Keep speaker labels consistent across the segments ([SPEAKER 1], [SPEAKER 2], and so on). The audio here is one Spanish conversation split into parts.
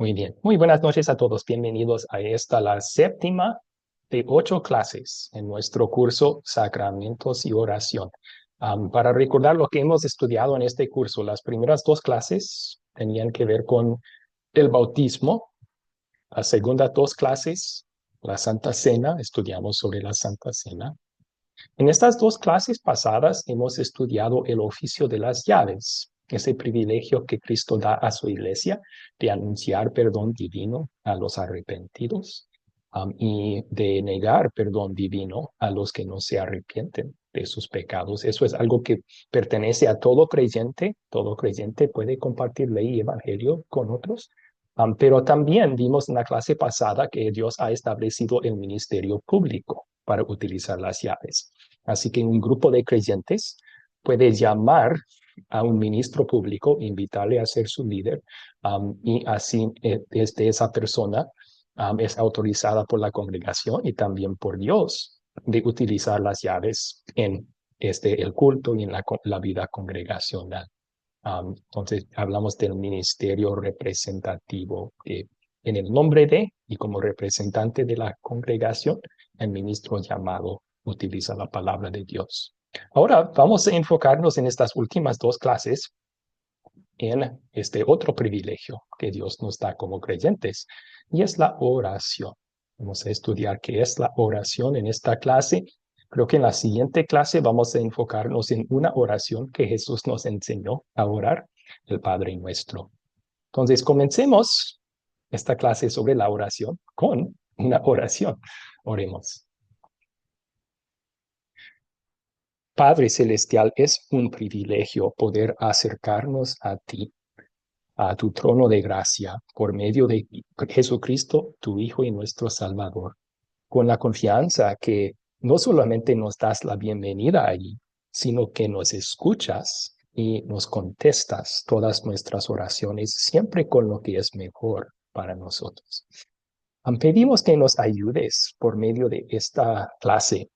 [SPEAKER 1] Muy bien. Muy buenas noches a todos. Bienvenidos a esta, la séptima de 8 clases en nuestro curso Sacramentos y Oración. Para recordar lo que hemos estudiado en este curso, las primeras 2 clases tenían que ver con el bautismo. Las segundas 2 clases, la Santa Cena, estudiamos sobre la Santa Cena. En estas 2 clases pasadas hemos estudiado el oficio de las llaves, ese privilegio que Cristo da a su iglesia de anunciar perdón divino a los arrepentidos, y de negar perdón divino a los que no se arrepienten de sus pecados. Eso es algo que pertenece a todo creyente. Todo creyente puede compartir ley y evangelio con otros. Pero también vimos en la clase pasada que Dios ha establecido el ministerio público para utilizar las llaves. Así que un grupo de creyentes puede llamar a un ministro público, invitarle a ser su líder, y así desde esa persona es autorizada por la congregación y también por Dios de utilizar las llaves en el culto y en la vida congregacional. Entonces, hablamos del ministerio representativo en el nombre de y como representante de la congregación, el ministro llamado utiliza la palabra de Dios. Ahora vamos a enfocarnos en estas últimas 2 clases en este otro privilegio que Dios nos da como creyentes, y es la oración. Vamos a estudiar qué es la oración en esta clase. Creo que en la siguiente clase vamos a enfocarnos en una oración que Jesús nos enseñó a orar, el Padre Nuestro. Entonces, comencemos esta clase sobre la oración con una oración. Oremos. Padre Celestial, es un privilegio poder acercarnos a ti, a tu trono de gracia, por medio de Jesucristo, tu Hijo y nuestro Salvador, con la confianza que no solamente nos das la bienvenida allí, sino que nos escuchas y nos contestas todas nuestras oraciones, siempre con lo que es mejor para nosotros. Pedimos que nos ayudes por medio de esta clase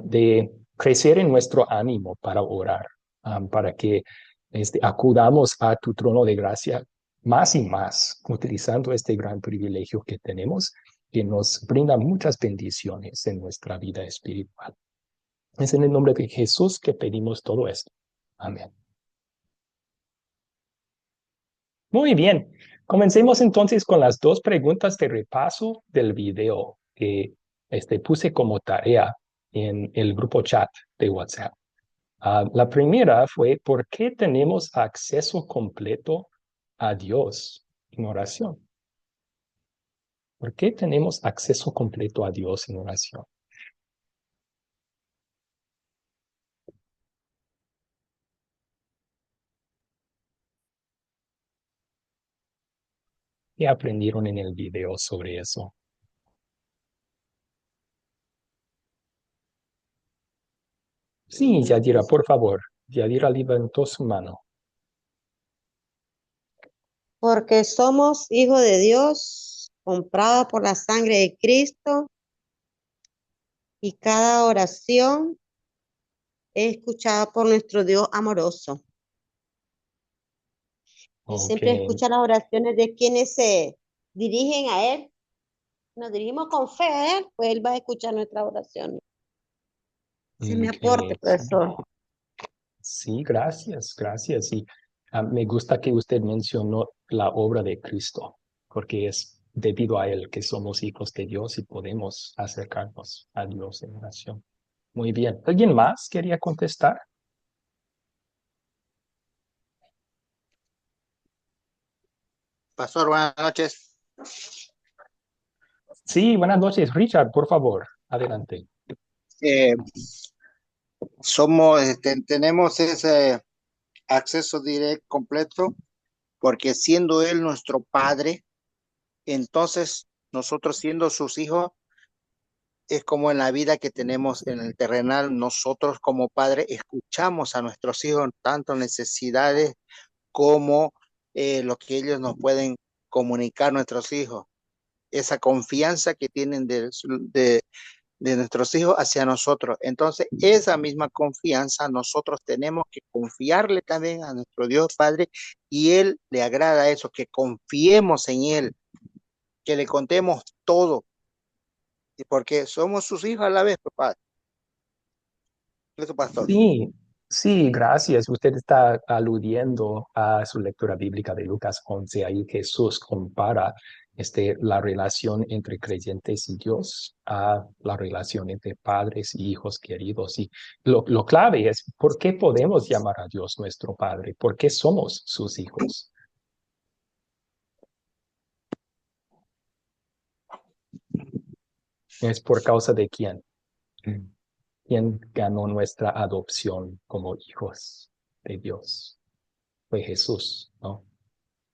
[SPEAKER 1] de crecer en nuestro ánimo para orar, para que acudamos a tu trono de gracia más y más, utilizando este gran privilegio que tenemos, que nos brinda muchas bendiciones en nuestra vida espiritual. Es en el nombre de Jesús que pedimos todo esto. Amén. Muy bien. Comencemos entonces con las 2 preguntas de repaso del video que puse como tarea en el grupo chat de WhatsApp. La primera fue, ¿por qué tenemos acceso completo a Dios en oración? ¿Por qué tenemos acceso completo a Dios en oración? ¿Qué aprendieron en el video sobre eso? Sí, Yadira, por favor. Yadira levantó su mano.
[SPEAKER 2] Porque somos hijos de Dios, comprados por la sangre de Cristo, y cada oración es escuchada por nuestro Dios amoroso. Él
[SPEAKER 1] Ok.
[SPEAKER 2] siempre escucha las oraciones de quienes se dirigen a Él. Nos dirigimos con fe a Él, pues Él va a escuchar nuestras oraciones. Ese es mi
[SPEAKER 1] Ok,
[SPEAKER 2] aporte,
[SPEAKER 1] sí.
[SPEAKER 2] profesor.
[SPEAKER 1] Sí, gracias, gracias. Y me gusta que usted mencionó la obra de Cristo, porque es debido a él que somos hijos de Dios y podemos acercarnos a Dios en oración. Muy bien. ¿Alguien más quería contestar?
[SPEAKER 3] Pastor, buenas noches.
[SPEAKER 1] Sí, buenas noches. Richard, por favor, adelante.
[SPEAKER 3] Eh, tenemos ese acceso directo completo porque siendo Él nuestro Padre, entonces nosotros siendo sus hijos, es como en la vida que tenemos en el terrenal, nosotros como padre escuchamos a nuestros hijos tanto necesidades como lo que ellos nos pueden comunicar nuestros hijos. Esa confianza que tienen de nuestros hijos hacia nosotros. Entonces, esa misma confianza nosotros tenemos que confiarle también a nuestro Dios Padre, y Él le agrada eso, que confiemos en Él, que le contemos todo, y porque somos sus hijos a la vez, papá. Eso, pastor.
[SPEAKER 1] Sí, sí, gracias. Usted está aludiendo a su lectura bíblica de Lucas 11. Ahí Jesús compara la relación entre creyentes y Dios a la relación entre padres y hijos queridos. Y lo clave es, ¿por qué podemos llamar a Dios nuestro Padre? ¿Por qué somos sus hijos? ¿Es por causa de quién? ¿Quién ganó nuestra adopción como hijos de Dios? Fue Jesús, ¿no?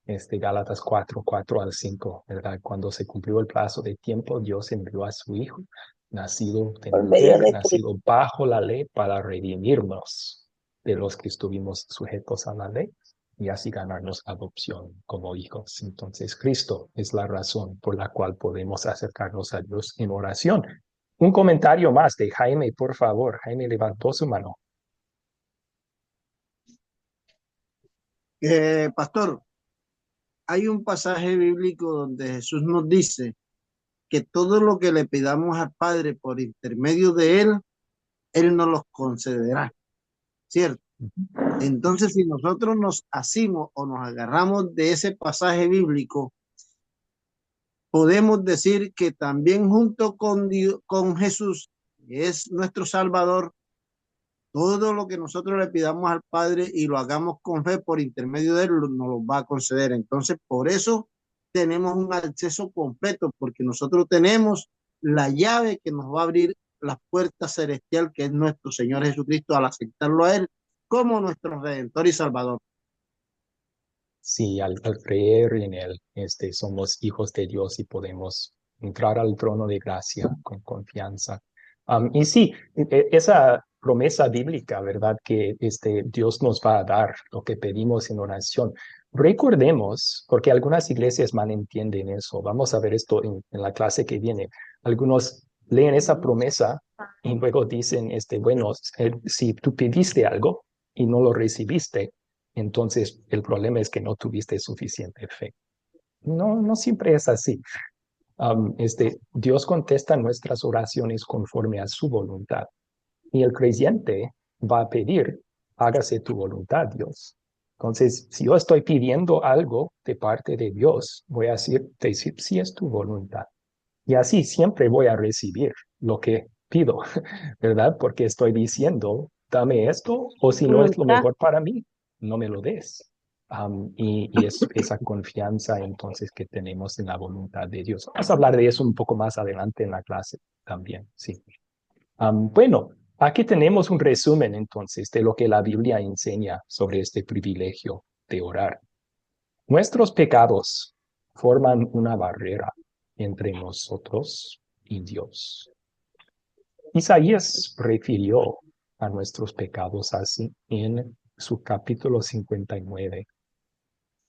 [SPEAKER 1] Gálatas 4:4 al 5, ¿verdad? Cuando se cumplió el plazo de tiempo, Dios envió a su Hijo, nacido de
[SPEAKER 2] Por medio
[SPEAKER 1] mujer,
[SPEAKER 2] de Cristo.
[SPEAKER 1] nacido bajo la ley, para redimirnos de los que estuvimos sujetos a la ley y así ganarnos adopción como hijos. Entonces, Cristo es la razón por la cual podemos acercarnos a Dios en oración. Un comentario más de Jaime, por favor. Jaime levantó su mano.
[SPEAKER 4] Pastor, hay un pasaje bíblico donde Jesús nos dice que todo lo que le pidamos al Padre por intermedio de Él, Él nos los concederá, ¿cierto? Entonces, si nosotros nos asimos o nos agarramos de ese pasaje bíblico, podemos decir que también junto con Dios, con Jesús, que es nuestro Salvador, todo lo que nosotros le pidamos al Padre y lo hagamos con fe por intermedio de Él, nos lo va a conceder. Entonces, por eso tenemos un acceso completo, porque nosotros tenemos la llave que nos va a abrir la puerta celestial, que es nuestro Señor Jesucristo, al aceptarlo a Él como nuestro Redentor y Salvador.
[SPEAKER 1] Sí, al creer en Él, somos hijos de Dios y podemos entrar al trono de gracia con confianza. Y sí, esa promesa bíblica, ¿verdad? Que Dios nos va a dar lo que pedimos en oración. Recordemos, porque algunas iglesias malentienden eso. Vamos a ver esto en la clase que viene. Algunos leen esa promesa y luego dicen, bueno, si tú pediste algo y no lo recibiste, entonces el problema es que no tuviste suficiente fe. No, no siempre es así. Dios contesta nuestras oraciones conforme a su voluntad. Y el creyente va a pedir, hágase tu voluntad, Dios. Entonces, si yo estoy pidiendo algo de parte de Dios, voy a decir si es tu voluntad. Y así siempre voy a recibir lo que pido, ¿verdad? Porque estoy diciendo, dame esto, o si no es lo mejor para mí, no me lo des. Y es esa confianza entonces que tenemos en la voluntad de Dios. Vamos a hablar de eso un poco más adelante en la clase también, sí. Bueno, aquí tenemos un resumen entonces de lo que la Biblia enseña sobre este privilegio de orar. Nuestros pecados forman una barrera entre nosotros y Dios. Isaías refirió a nuestros pecados así en su capítulo 59.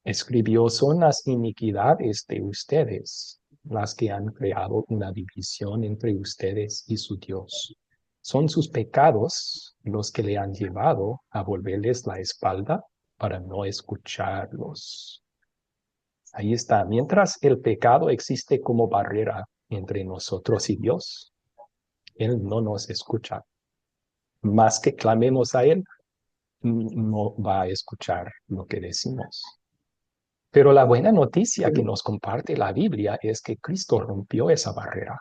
[SPEAKER 1] Escribió, son las iniquidades de ustedes las que han creado una división entre ustedes y su Dios. Son sus pecados los que le han llevado a volverles la espalda para no escucharlos. Ahí está. Mientras el pecado existe como barrera entre nosotros y Dios, Él no nos escucha. Más que clamemos a Él, no va a escuchar lo que decimos. Pero la buena noticia que nos comparte la Biblia es que Cristo rompió esa barrera.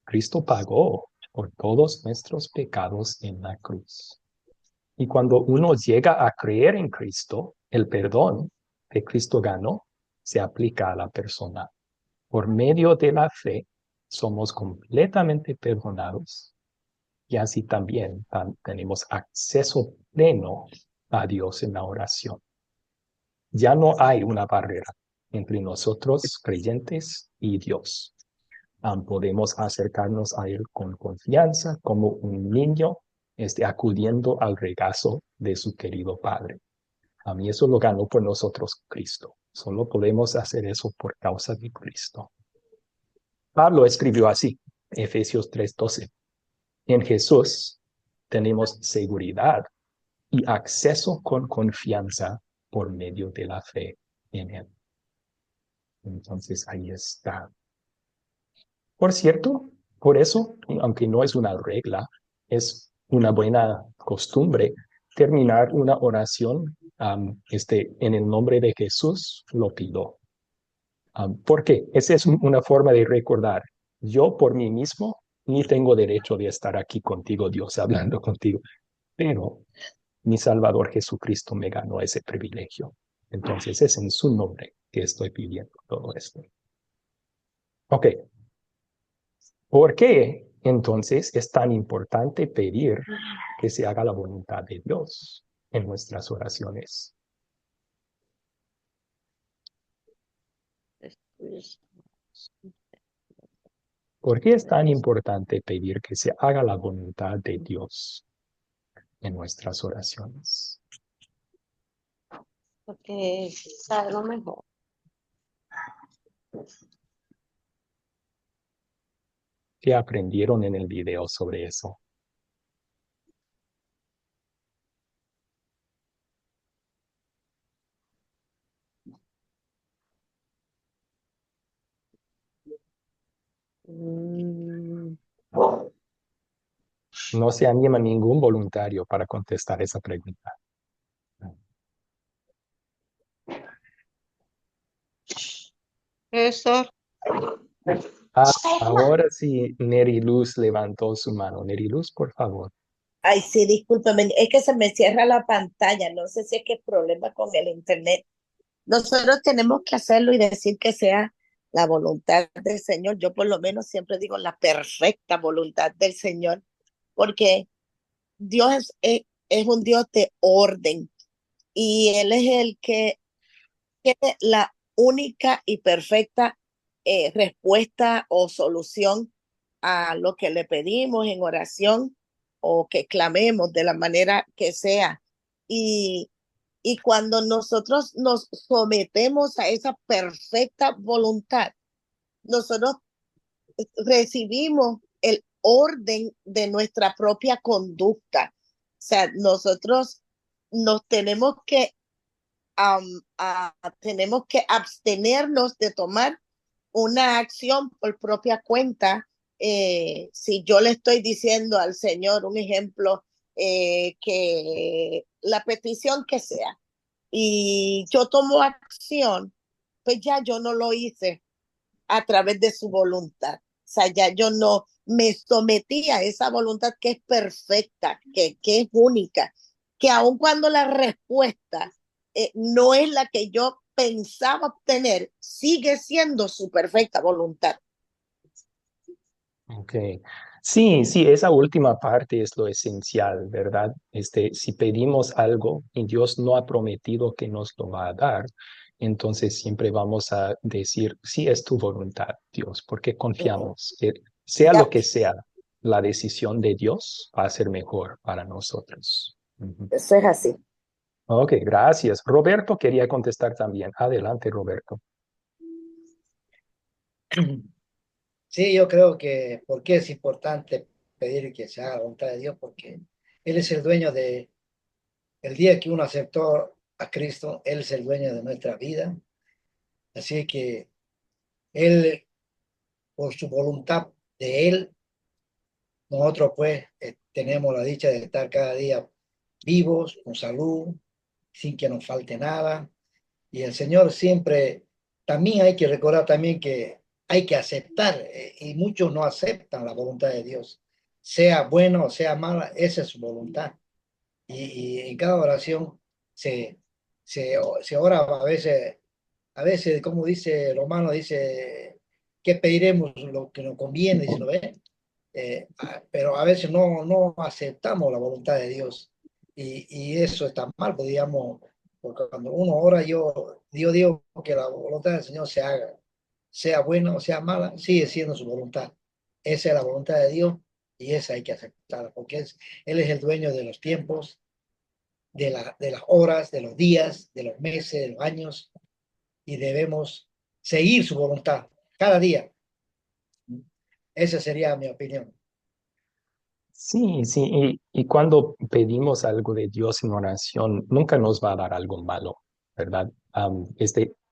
[SPEAKER 1] Cristo pagó por todos nuestros pecados en la cruz. Y cuando uno llega a creer en Cristo, el perdón que Cristo ganó se aplica a la persona. Por medio de la fe, somos completamente perdonados y así también tenemos acceso pleno a Dios en la oración. Ya no hay una barrera entre nosotros, creyentes, y Dios. Podemos acercarnos a Él con confianza, como un niño acudiendo al regazo de su querido Padre. A mí eso lo ganó por nosotros Cristo. Solo podemos hacer eso por causa de Cristo. Pablo escribió así Efesios 3:12. En Jesús tenemos seguridad y acceso con confianza por medio de la fe en Él. Entonces ahí está. Por cierto, por eso, aunque no es una regla, es una buena costumbre terminar una oración en el nombre de Jesús, lo pido. ¿Por qué? Esa es una forma de recordar. Yo por mí mismo ni tengo derecho de estar aquí contigo, Dios, hablando contigo, pero mi Salvador Jesucristo me ganó ese privilegio. Entonces es en su nombre que estoy pidiendo todo esto. Ok. ¿Por qué entonces es tan importante pedir que se haga la voluntad de Dios en nuestras oraciones? ¿Por qué es tan importante pedir que se haga la voluntad de Dios en nuestras oraciones?
[SPEAKER 2] Porque sabe lo mejor.
[SPEAKER 1] ¿Qué aprendieron en el video sobre eso?
[SPEAKER 2] Mm,
[SPEAKER 1] No se anima ningún voluntario para contestar esa pregunta.
[SPEAKER 2] Eso,
[SPEAKER 1] Ahora sí, Neri Luz levantó su mano. Neri Luz, por favor.
[SPEAKER 5] Ay, sí, discúlpeme, es que se me cierra la pantalla, no sé si es que es problema con el internet. Nosotros tenemos que hacerlo y decir que sea la voluntad del Señor. Yo por lo menos siempre digo la perfecta voluntad del Señor, porque Dios es un Dios de orden y Él es el que tiene la única y perfecta respuesta o solución a lo que le pedimos en oración o que clamemos de la manera que sea. Y, y cuando nosotros nos sometemos a esa perfecta voluntad, nosotros recibimos el orden de nuestra propia conducta. O sea, nosotros nos tenemos que abstenernos de tomar una acción por propia cuenta. Si yo le estoy diciendo al Señor un ejemplo, que la petición que sea, y yo tomo acción, pues ya yo no lo hice a través de su voluntad. O sea, ya yo no me sometí a esa voluntad que es perfecta, que es única, que aun cuando la respuesta no es la que yo pensaba obtener, sigue siendo su perfecta voluntad.
[SPEAKER 1] Ok. Sí, sí, esa última parte es lo esencial, ¿verdad? Si pedimos algo y Dios no ha prometido que nos lo va a dar, entonces siempre vamos a decir, sí es tu voluntad, Dios, porque confiamos que sea lo que sea, la decisión de Dios va a ser mejor para nosotros.
[SPEAKER 5] Eso es así.
[SPEAKER 1] Ok, gracias. Roberto quería contestar también. Adelante, Roberto.
[SPEAKER 6] Sí, yo creo que, ¿por qué es importante pedir que se haga la voluntad de Dios? Porque Él es el dueño el día que uno aceptó a Cristo, Él es el dueño de nuestra vida. Así que Él, por su voluntad de Él, nosotros pues tenemos la dicha de estar cada día vivos, con salud, sin que nos falte nada. Y el Señor siempre, también hay que recordar también que hay que aceptar, y muchos no aceptan la voluntad de Dios. Sea buena o sea mala, esa es su voluntad. Y en cada oración se, se ora a veces, como dice Romano, dice que pediremos lo que nos conviene, dice, ¿no ve? Pero a veces no aceptamos la voluntad de Dios y eso está mal, pues, digamos, porque cuando uno ora, yo digo que la voluntad del Señor se haga, sea buena o sea mala, sigue siendo su voluntad. Esa es la voluntad de Dios y esa hay que aceptarla, porque Él es el dueño de los tiempos, de las horas, de los días, de los meses, de los años, y debemos seguir su voluntad cada día. Esa sería mi opinión.
[SPEAKER 1] Sí, sí, y cuando pedimos algo de Dios en oración, nunca nos va a dar algo malo, ¿verdad?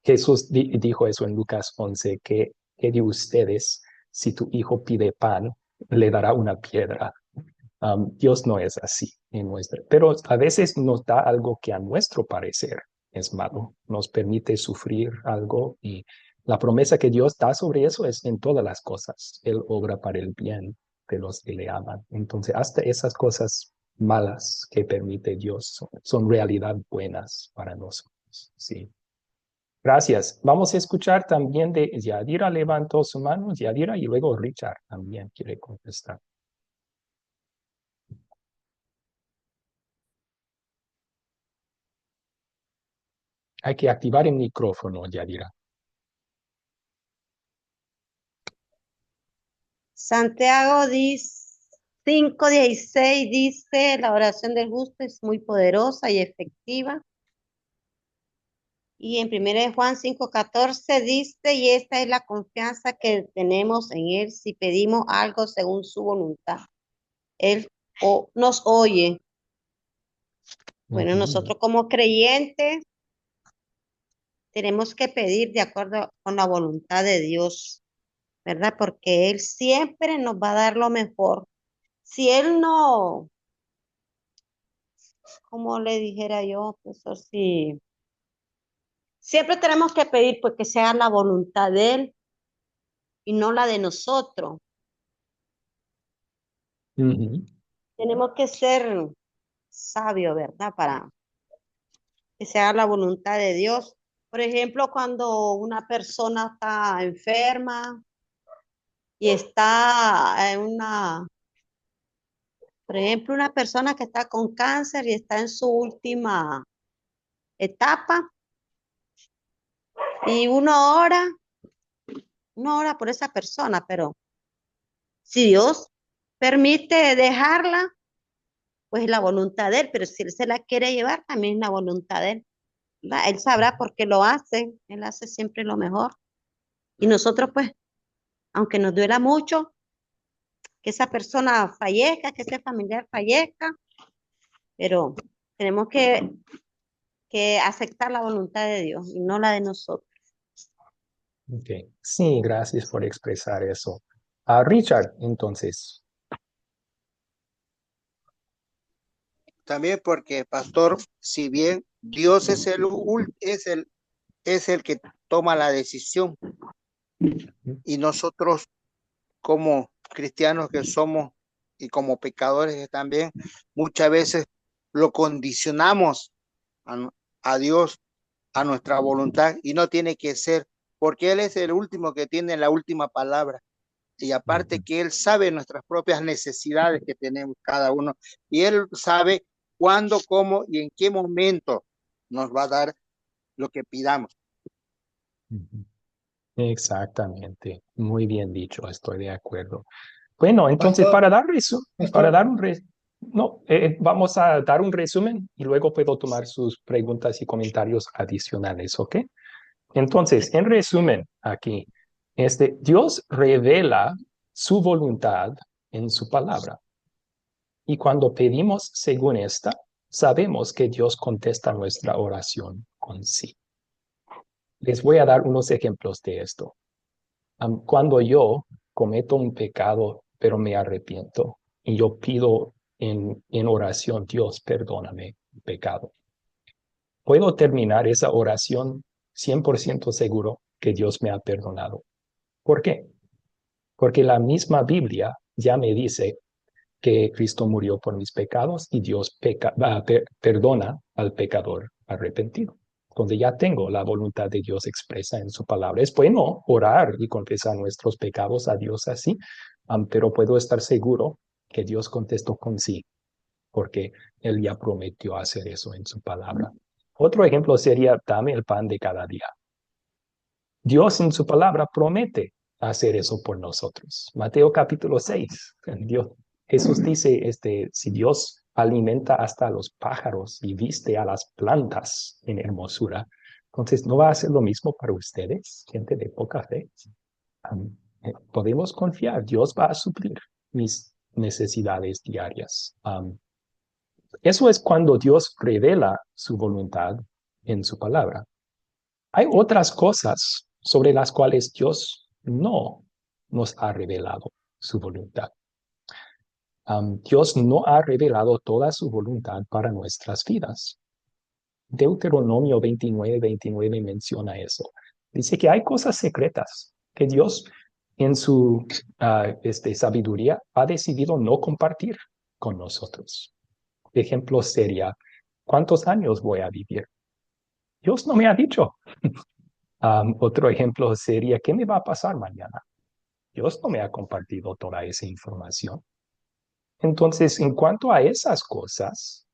[SPEAKER 1] Jesús dijo eso en Lucas 11, que de ustedes, si tu hijo pide pan, le dará una piedra. Dios no es así en nuestra, pero a veces nos da algo que a nuestro parecer es malo, nos permite sufrir algo y la promesa que Dios da sobre eso es en todas las cosas. Él obra para el bien de los que le aman. Entonces, hasta esas cosas malas que permite Dios son realidad buenas para nosotros. Sí. Gracias. Vamos a escuchar también de Yadira levantó su mano, Yadira, y luego Richard también quiere contestar. Hay que activar el micrófono, Yadira.
[SPEAKER 2] Santiago 5:16 dice, la oración del justo es muy poderosa y efectiva. Y en 1 Juan 5:14 dice, y esta es la confianza que tenemos en Él si pedimos algo según su voluntad. Él nos oye. Bueno, nosotros como creyentes tenemos que pedir de acuerdo con la voluntad de Dios, ¿verdad? Porque Él siempre nos va a dar lo mejor. Si Él no, como le dijera yo, profesor, si siempre tenemos que pedir pues que sea la voluntad de Él y no la de nosotros. Tenemos que ser sabios, ¿verdad? Para que sea la voluntad de Dios. Por ejemplo, cuando una persona está enferma y está en por ejemplo, una persona que está con cáncer y está en su última etapa y uno ora por esa persona, pero si Dios permite dejarla, pues es la voluntad de Él, pero si Él se la quiere llevar, también es la voluntad de Él. ¿Verdad? Él sabrá por qué lo hace, Él hace siempre lo mejor. Y nosotros, pues, aunque nos duela mucho que esa persona fallezca, que ese familiar fallezca, pero tenemos que aceptar la voluntad de Dios y no la de nosotros.
[SPEAKER 1] Okay. Sí, gracias por expresar eso. Richard, entonces.
[SPEAKER 3] También porque, pastor, si bien Dios es es el que toma la decisión y nosotros como cristianos que somos y como pecadores que también muchas veces lo condicionamos a, a Dios, a nuestra voluntad y no tiene que ser porque Él es el último que tiene la última palabra. Y aparte que Él sabe nuestras propias necesidades que tenemos cada uno y Él sabe cuándo, cómo y en qué momento nos va a dar lo que pidamos.
[SPEAKER 1] Exactamente. Muy bien dicho, estoy de acuerdo. Bueno, entonces
[SPEAKER 6] Pastor,
[SPEAKER 1] para
[SPEAKER 6] pastor,
[SPEAKER 1] dar no, vamos a dar un resumen y luego puedo tomar sus preguntas y comentarios adicionales, ¿ok? Entonces, en resumen, aquí, Dios revela su voluntad en su palabra. Y cuando pedimos según esta, sabemos que Dios contesta nuestra oración con sí. Les voy a dar unos ejemplos de esto. Cuando yo cometo un pecado, pero me arrepiento, y yo pido en oración, Dios, perdóname el pecado. Puedo terminar esa oración 100% seguro que Dios me ha perdonado. ¿Por qué? Porque la misma Biblia ya me dice que Cristo murió por mis pecados y Dios perdona al pecador arrepentido. Donde ya tengo la voluntad de Dios expresa en su palabra. Es bueno orar y confesar nuestros pecados a Dios así, pero puedo estar seguro que Dios contestó con sí, porque Él ya prometió hacer eso en su palabra. Otro ejemplo sería, dame el pan de cada día. Dios en su palabra promete hacer eso por nosotros. Mateo capítulo 6. Jesús dice, si Dios alimenta hasta a los pájaros y viste a las plantas en hermosura, entonces ¿no va a hacer lo mismo para ustedes, gente de poca fe? Podemos confiar, Dios va a suplir mis necesidades diarias. Eso es cuando Dios revela su voluntad en su palabra. Hay otras cosas sobre las cuales Dios no nos ha revelado su voluntad. Dios no ha revelado toda su voluntad para nuestras vidas. Deuteronomio 29:29 menciona eso. Dice que hay cosas secretas que Dios en su sabiduría ha decidido no compartir con nosotros. Ejemplo sería, ¿cuántos años voy a vivir? Dios no me ha dicho. Otro ejemplo sería, ¿qué me va a pasar mañana? Dios no me ha compartido toda esa información. Entonces, en cuanto a esas cosas,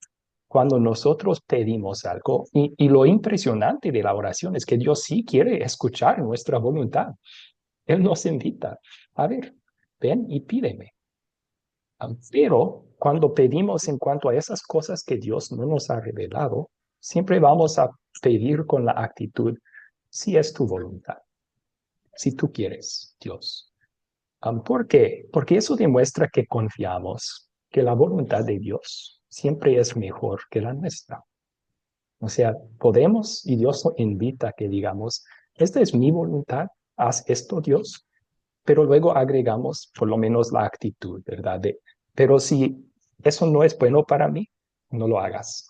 [SPEAKER 1] cuando nosotros pedimos algo, y lo impresionante de la oración es que Dios sí quiere escuchar nuestra voluntad. Él nos invita, a ver, ven y pídeme. Pero cuando pedimos en cuanto a esas cosas que Dios no nos ha revelado, siempre vamos a pedir con la actitud, si es tu voluntad, si tú quieres, Dios. ¿Por qué? Porque eso demuestra que confiamos que la voluntad de Dios siempre es mejor que la nuestra. O sea, podemos y Dios nos invita a que digamos, esta es mi voluntad, haz esto, Dios, pero luego agregamos por lo menos la actitud, ¿verdad? Pero si eso no es bueno para mí, no lo hagas.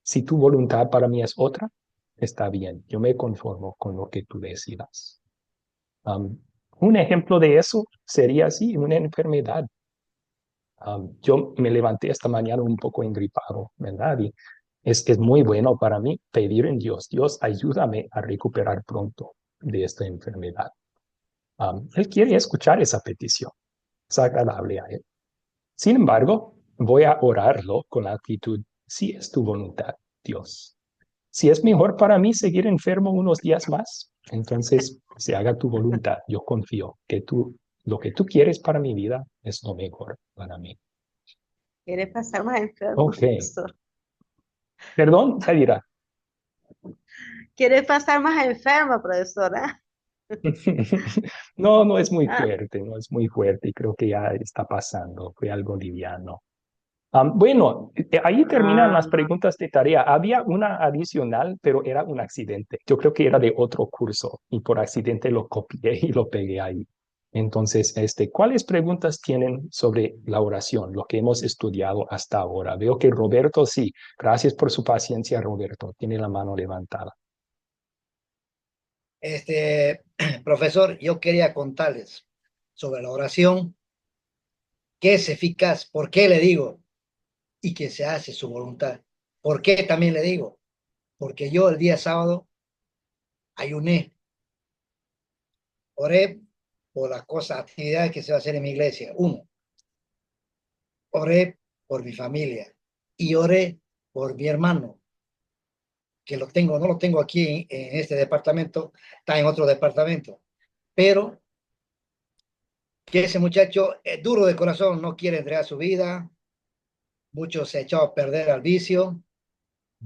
[SPEAKER 1] Si tu voluntad para mí es otra, está bien, yo me conformo con lo que tú decidas. Un ejemplo de eso sería así, una enfermedad. Yo me levanté esta mañana un poco engripado, ¿verdad? Y es muy bueno para mí pedir en Dios, Dios, ayúdame a recuperar pronto de esta enfermedad. Él quiere escuchar esa petición, es agradable a Él. Sin embargo, voy a orarlo con la actitud, si es tu voluntad, Dios. Si es mejor para mí seguir enfermo unos días más, entonces se haga tu voluntad. Yo confío que lo que tú quieres para mi vida es lo mejor para mí.
[SPEAKER 2] ¿Quiere pasar más enfermo,
[SPEAKER 1] Ok.
[SPEAKER 2] profesor?
[SPEAKER 1] Perdón, Jaira.
[SPEAKER 2] ¿Quiere pasar más enfermo, profesora?
[SPEAKER 1] No, no es muy
[SPEAKER 2] Ah,
[SPEAKER 1] fuerte, no es muy fuerte y creo que ya está pasando, fue algo liviano. Bueno, ahí terminan las
[SPEAKER 2] ah,
[SPEAKER 1] preguntas de tarea. Había una adicional, pero era un accidente. Yo creo que era de otro curso y por accidente lo copié y lo pegué ahí. Entonces, ¿cuáles preguntas tienen sobre la oración, lo que hemos estudiado hasta ahora? Veo que Roberto, sí. Gracias por su paciencia, Roberto. Tiene la mano levantada.
[SPEAKER 6] Profesor, yo quería contarles sobre la oración, qué es eficaz, por qué le digo, y que se hace su voluntad. ¿Por qué también le digo? Porque yo el día sábado ayuné, oré por las cosas, actividades que se va a hacer en mi iglesia. Uno, oré por mi familia y oré por mi hermano, que no lo tengo aquí en este departamento, está en otro departamento, pero que ese muchacho es duro de corazón, no quiere entregar su vida, mucho se echó a perder al vicio,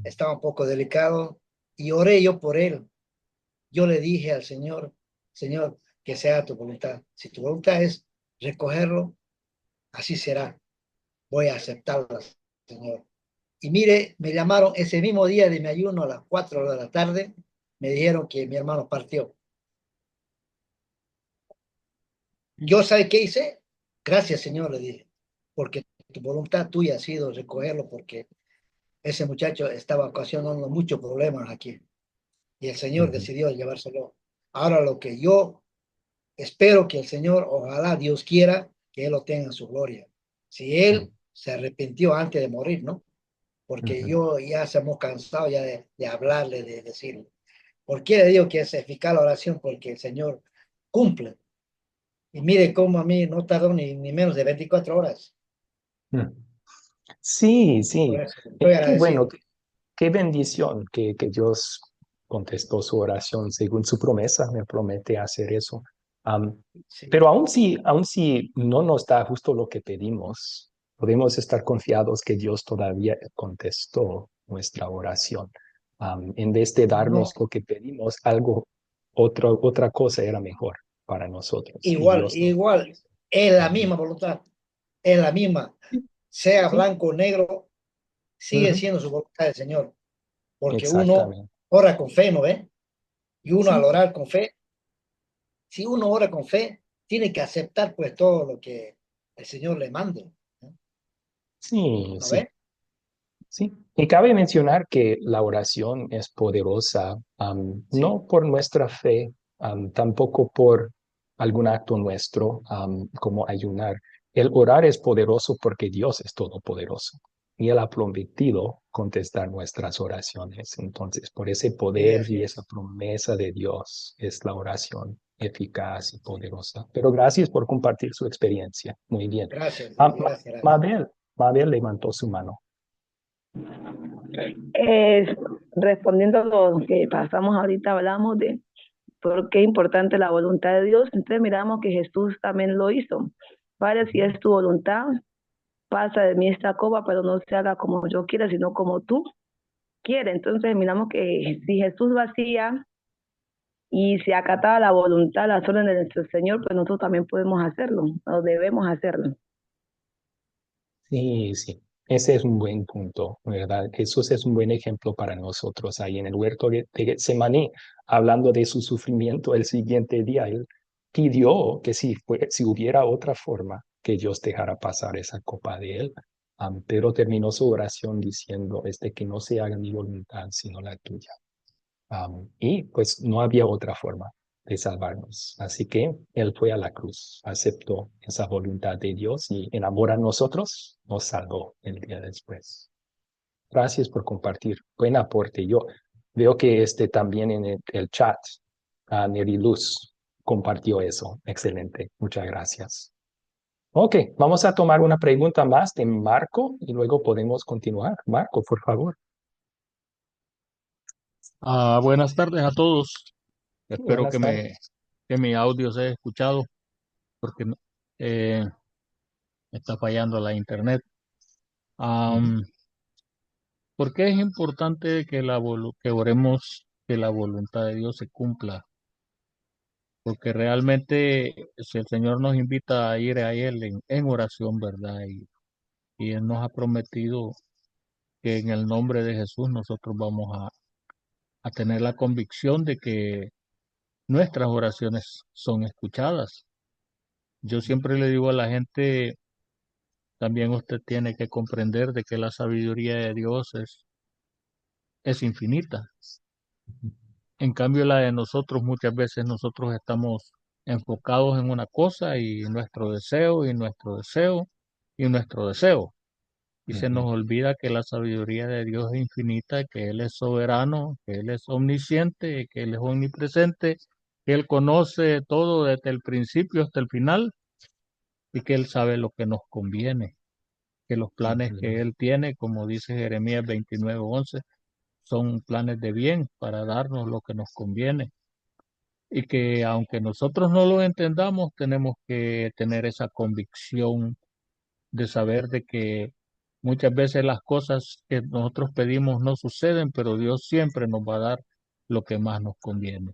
[SPEAKER 6] estaba un poco delicado y oré yo por él. Yo le dije al Señor, Señor, que sea tu voluntad. Si tu voluntad es recogerlo, así será. Voy a aceptarlo, Señor. Y mire, me llamaron ese mismo día de mi ayuno a las 4 de la tarde, me dijeron que mi hermano partió. Yo, ¿sabe qué hice? Gracias, Señor, le dije, porque tu voluntad tuya ha sido recogerlo, porque ese muchacho estaba ocasionando muchos problemas aquí y el Señor
[SPEAKER 1] Ujú,
[SPEAKER 6] decidió llevárselo. Ahora lo que yo espero que el Señor, ojalá Dios quiera, que Él lo tenga en su gloria. Si
[SPEAKER 1] ujú,
[SPEAKER 6] Él se arrepintió antes de morir, ¿no? Porque
[SPEAKER 1] ujú.
[SPEAKER 6] yo ya se hemos cansado ya de hablarle, de decirle. ¿Por qué le digo que es eficaz la oración? Porque el Señor cumple. Y mire cómo a mí no tardó ni menos de 24 horas.
[SPEAKER 1] Mm. Sí,
[SPEAKER 6] Por
[SPEAKER 1] sí.
[SPEAKER 6] eso estoy
[SPEAKER 1] Qué bueno,
[SPEAKER 6] agradecido.
[SPEAKER 1] qué bendición que Dios contestó su oración según su promesa, me promete hacer eso. Am,
[SPEAKER 6] Sí.
[SPEAKER 1] pero aun si no nos da justo lo que pedimos, podemos estar confiados que Dios todavía contestó nuestra oración. En vez de darnos
[SPEAKER 6] No,
[SPEAKER 1] lo que pedimos, otra cosa era mejor para nosotros. Y
[SPEAKER 6] Igual,
[SPEAKER 1] Dios nos...
[SPEAKER 6] igual, es la misma voluntad, es la misma, sea
[SPEAKER 1] Sí.
[SPEAKER 6] blanco o negro, sigue
[SPEAKER 1] Ujú.
[SPEAKER 6] siendo su voluntad del Señor, porque uno
[SPEAKER 1] Exactamente.
[SPEAKER 6] ora con fe, ¿no ve? Y uno al
[SPEAKER 1] Sí,
[SPEAKER 6] orar con fe, si uno ora con fe, tiene que aceptar pues todo lo que el Señor le mande, ¿no?
[SPEAKER 1] sí,
[SPEAKER 6] ¿No
[SPEAKER 1] sí.
[SPEAKER 6] ve?
[SPEAKER 1] Sí, y cabe mencionar que la oración es poderosa,
[SPEAKER 6] Sí,
[SPEAKER 1] no por nuestra fe, tampoco por algún acto nuestro, como ayunar. El orar es poderoso porque Dios es todopoderoso y Él ha prometido contestar nuestras oraciones. Entonces, por ese
[SPEAKER 6] sí,
[SPEAKER 1] poder
[SPEAKER 6] así
[SPEAKER 1] y esa
[SPEAKER 6] es.
[SPEAKER 1] promesa de Dios es la oración eficaz y poderosa. Pero gracias por compartir su experiencia. Muy bien.
[SPEAKER 6] Gracias,
[SPEAKER 1] Ah,
[SPEAKER 6] gracias, gracias.
[SPEAKER 1] Mabel levantó su mano.
[SPEAKER 7] Eh, Respondiendo a lo que pasamos ahorita, hablamos de por qué es importante la voluntad de Dios. Entonces miramos que Jesús también lo hizo. Padre, si es tu voluntad, pasa de mí esta copa, pero no se haga como yo quiera, sino como tú quieres. Entonces miramos que si Jesús lo hacía y se acataba la voluntad, las órdenes de nuestro Señor, pues nosotros también podemos hacerlo, o debemos hacerlo.
[SPEAKER 1] Sí, sí, ese es un buen punto, ¿verdad? Jesús es un buen ejemplo para nosotros ahí en el huerto de Getsemaní, hablando de su sufrimiento el siguiente día. Él pidió que si hubiera otra forma, que Dios dejara pasar esa copa de él, pero terminó su oración diciendo, que no se haga mi voluntad, sino la tuya. Y pues no había otra forma de salvarnos. Así que Él fue a la cruz, aceptó esa voluntad de Dios y en amor a nosotros nos salvó el día después. Gracias por compartir. Buen aporte. Yo veo que también en el chat, Neri Luz compartió eso. Excelente. Muchas gracias. Ok, vamos a tomar una pregunta más de Marco y luego podemos continuar. Marco, por favor.
[SPEAKER 8] Buenas tardes a todos. Espero
[SPEAKER 1] Buenas tardes.
[SPEAKER 8] que mi audio sea escuchado porque eh, está fallando la internet.
[SPEAKER 1] Ujú.
[SPEAKER 8] ¿Por qué es importante que oremos que la voluntad de Dios se cumpla? Porque realmente si el Señor nos invita a ir a Él en oración, ¿verdad? Y Él nos ha prometido que en el nombre de Jesús nosotros vamos a tener la convicción de que nuestras oraciones son escuchadas. Yo siempre le digo a la gente, también usted tiene que comprender de que la sabiduría de Dios es infinita. En cambio, la de nosotros, muchas veces nosotros estamos enfocados en una cosa y nuestro deseo y nuestro deseo y nuestro deseo. Y se nos
[SPEAKER 1] Ujú.
[SPEAKER 8] olvida que la sabiduría de Dios es infinita, que Él es soberano, que Él es omnisciente, que Él es omnipresente, que Él conoce todo desde el principio hasta el final y que Él sabe lo que nos conviene, que los planes
[SPEAKER 1] Ujú.
[SPEAKER 8] que Él tiene, como dice Jeremías 29:11, son planes de bien para darnos lo que nos conviene. Y que aunque nosotros no lo entendamos, tenemos que tener esa convicción de saber de que muchas veces las cosas que nosotros pedimos no suceden, pero Dios siempre nos va a dar lo que más nos conviene.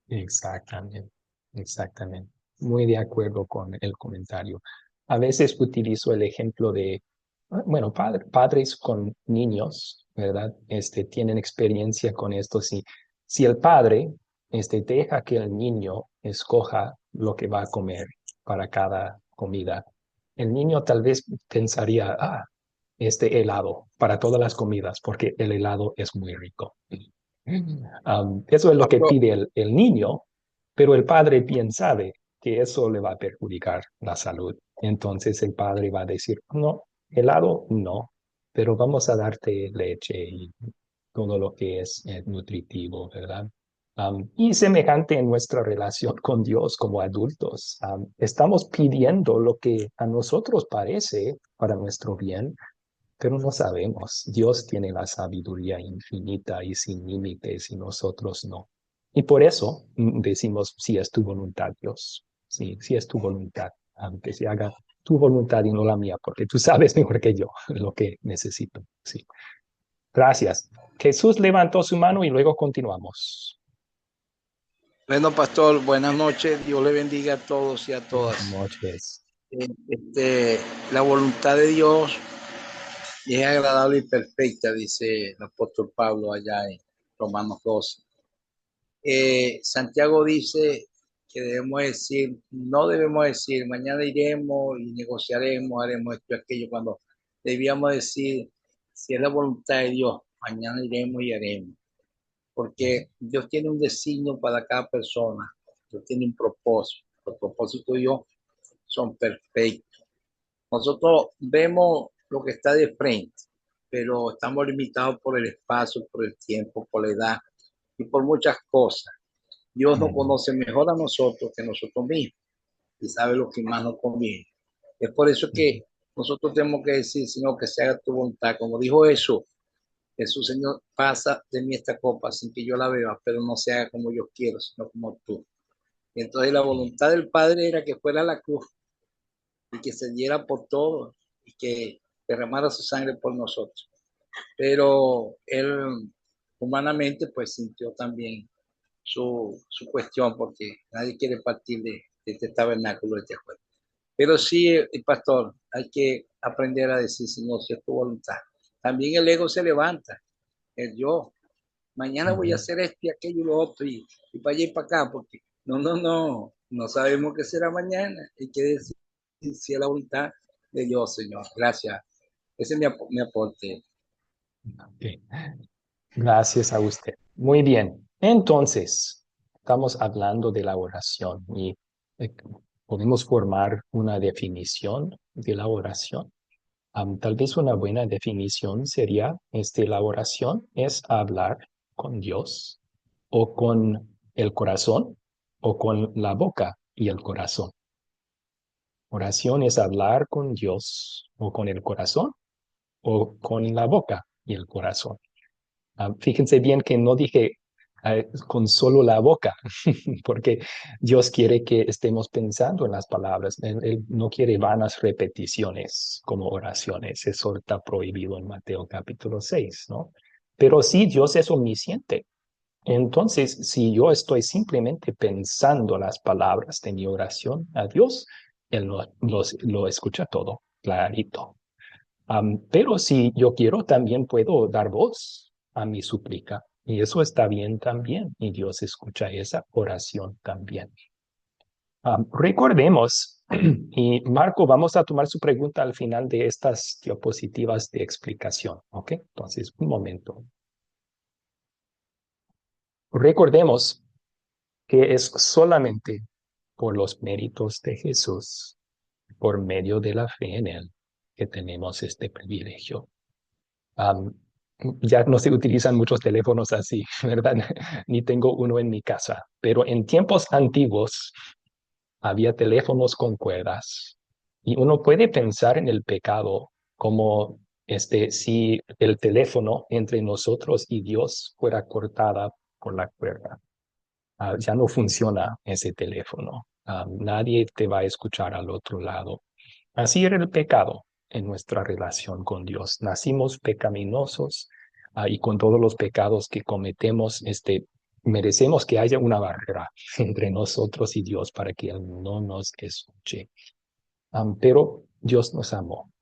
[SPEAKER 1] Exactamente, exactamente. Muy de acuerdo con el comentario. A veces utilizo el ejemplo de, bueno, padres con niños, ¿verdad? Tienen experiencia con esto. Si el padre, deja que el niño escoja lo que va a comer para cada comida, el niño tal vez pensaría, este helado para todas las comidas, porque el helado es muy rico. Eso es lo que pide el niño, pero el padre bien sabe que eso le va a perjudicar la salud. Entonces el padre va a decir, no, helado no, pero vamos a darte leche y todo lo que es nutritivo, ¿verdad? Y semejante en nuestra relación con Dios como adultos. Estamos pidiendo lo que a nosotros parece para nuestro bien, pero no sabemos. Dios tiene la sabiduría infinita y sin límites y nosotros no. Y por eso decimos, si es tu voluntad, Dios. Sí, si es tu voluntad. Que se haga tu voluntad y no la mía, porque tú sabes mejor que yo lo que necesito. Sí. Gracias. Jesús levantó su mano y luego continuamos.
[SPEAKER 9] Bueno, pastor, buenas noches. Dios le bendiga a todos y a
[SPEAKER 1] Buenas
[SPEAKER 9] todas.
[SPEAKER 1] noches.
[SPEAKER 9] La voluntad de Dios es agradable y perfecta, dice el apóstol Pablo allá en Romanos 12. Santiago dice que debemos decir, no debemos decir, mañana iremos y negociaremos, haremos esto y aquello, cuando debíamos decir, si es la voluntad de Dios, mañana iremos y haremos. Porque Dios tiene un designio para cada persona, Dios tiene un propósito, los propósitos de Dios son perfectos. Nosotros vemos lo que está de frente, pero estamos limitados por el espacio, por el tiempo, por la edad y por muchas cosas. Dios nos conoce mejor a nosotros que nosotros mismos y sabe lo que más nos conviene. Es por eso que nosotros tenemos que decir, Señor, que se haga tu voluntad. Como dijo Jesús, Señor, pasa de mí esta copa sin que yo la beba, pero no se haga como yo quiero, sino como tú. Y entonces la voluntad del Padre era que fuera a la cruz y que se diera por todos y que derramara su sangre por nosotros. Pero él humanamente pues sintió también su cuestión, porque nadie quiere partir de este tabernáculo de este juego. Pero sí, el pastor, hay que aprender a decir, Señor, si es tu voluntad. También el ego se levanta, el yo. Mañana voy a hacer esto y aquello y lo otro, y para allá y para acá, porque no sabemos qué será mañana. Hay que decir si es la voluntad de Dios, Señor. Gracias. Ese es mi aporte.
[SPEAKER 1] Okay. Gracias a usted. Muy bien. Entonces, estamos hablando de la oración y eh, podemos formar una definición de la oración. Tal vez una buena definición sería, la oración es hablar con Dios o con el corazón o con la boca y el corazón. Oración es hablar con Dios o con el corazón o con la boca y el corazón. Fíjense bien que no dije con solo la boca, porque Dios quiere que estemos pensando en las palabras. Él no quiere vanas repeticiones como oraciones. Eso está prohibido en Mateo capítulo 6, ¿no? Pero sí, Dios es omnisciente. Entonces, si yo estoy simplemente pensando las palabras de mi oración a Dios, Él lo escucha todo, clarito. Pero si yo quiero, también puedo dar voz a mi súplica. Y eso está bien también. Y Dios escucha esa oración también. Recordemos, y Marco, vamos a tomar su pregunta al final de estas diapositivas de explicación. ¿Ok? Entonces, un momento. Recordemos que es solamente por los méritos de Jesús, por medio de la fe en Él, que tenemos este privilegio. Um, ya no se utilizan muchos teléfonos así, ¿verdad? Ni tengo uno en mi casa, pero en tiempos antiguos había teléfonos con cuerdas y uno puede pensar en el pecado como si el teléfono entre nosotros y Dios fuera cortada por la cuerda. Ya no funciona ese teléfono. Nadie te va a escuchar al otro lado. Así era el pecado en nuestra relación con Dios. Nacimos pecaminosos y con todos los pecados que cometemos, merecemos que haya una barrera entre nosotros y Dios para que Él no nos escuche. Pero Dios nos amó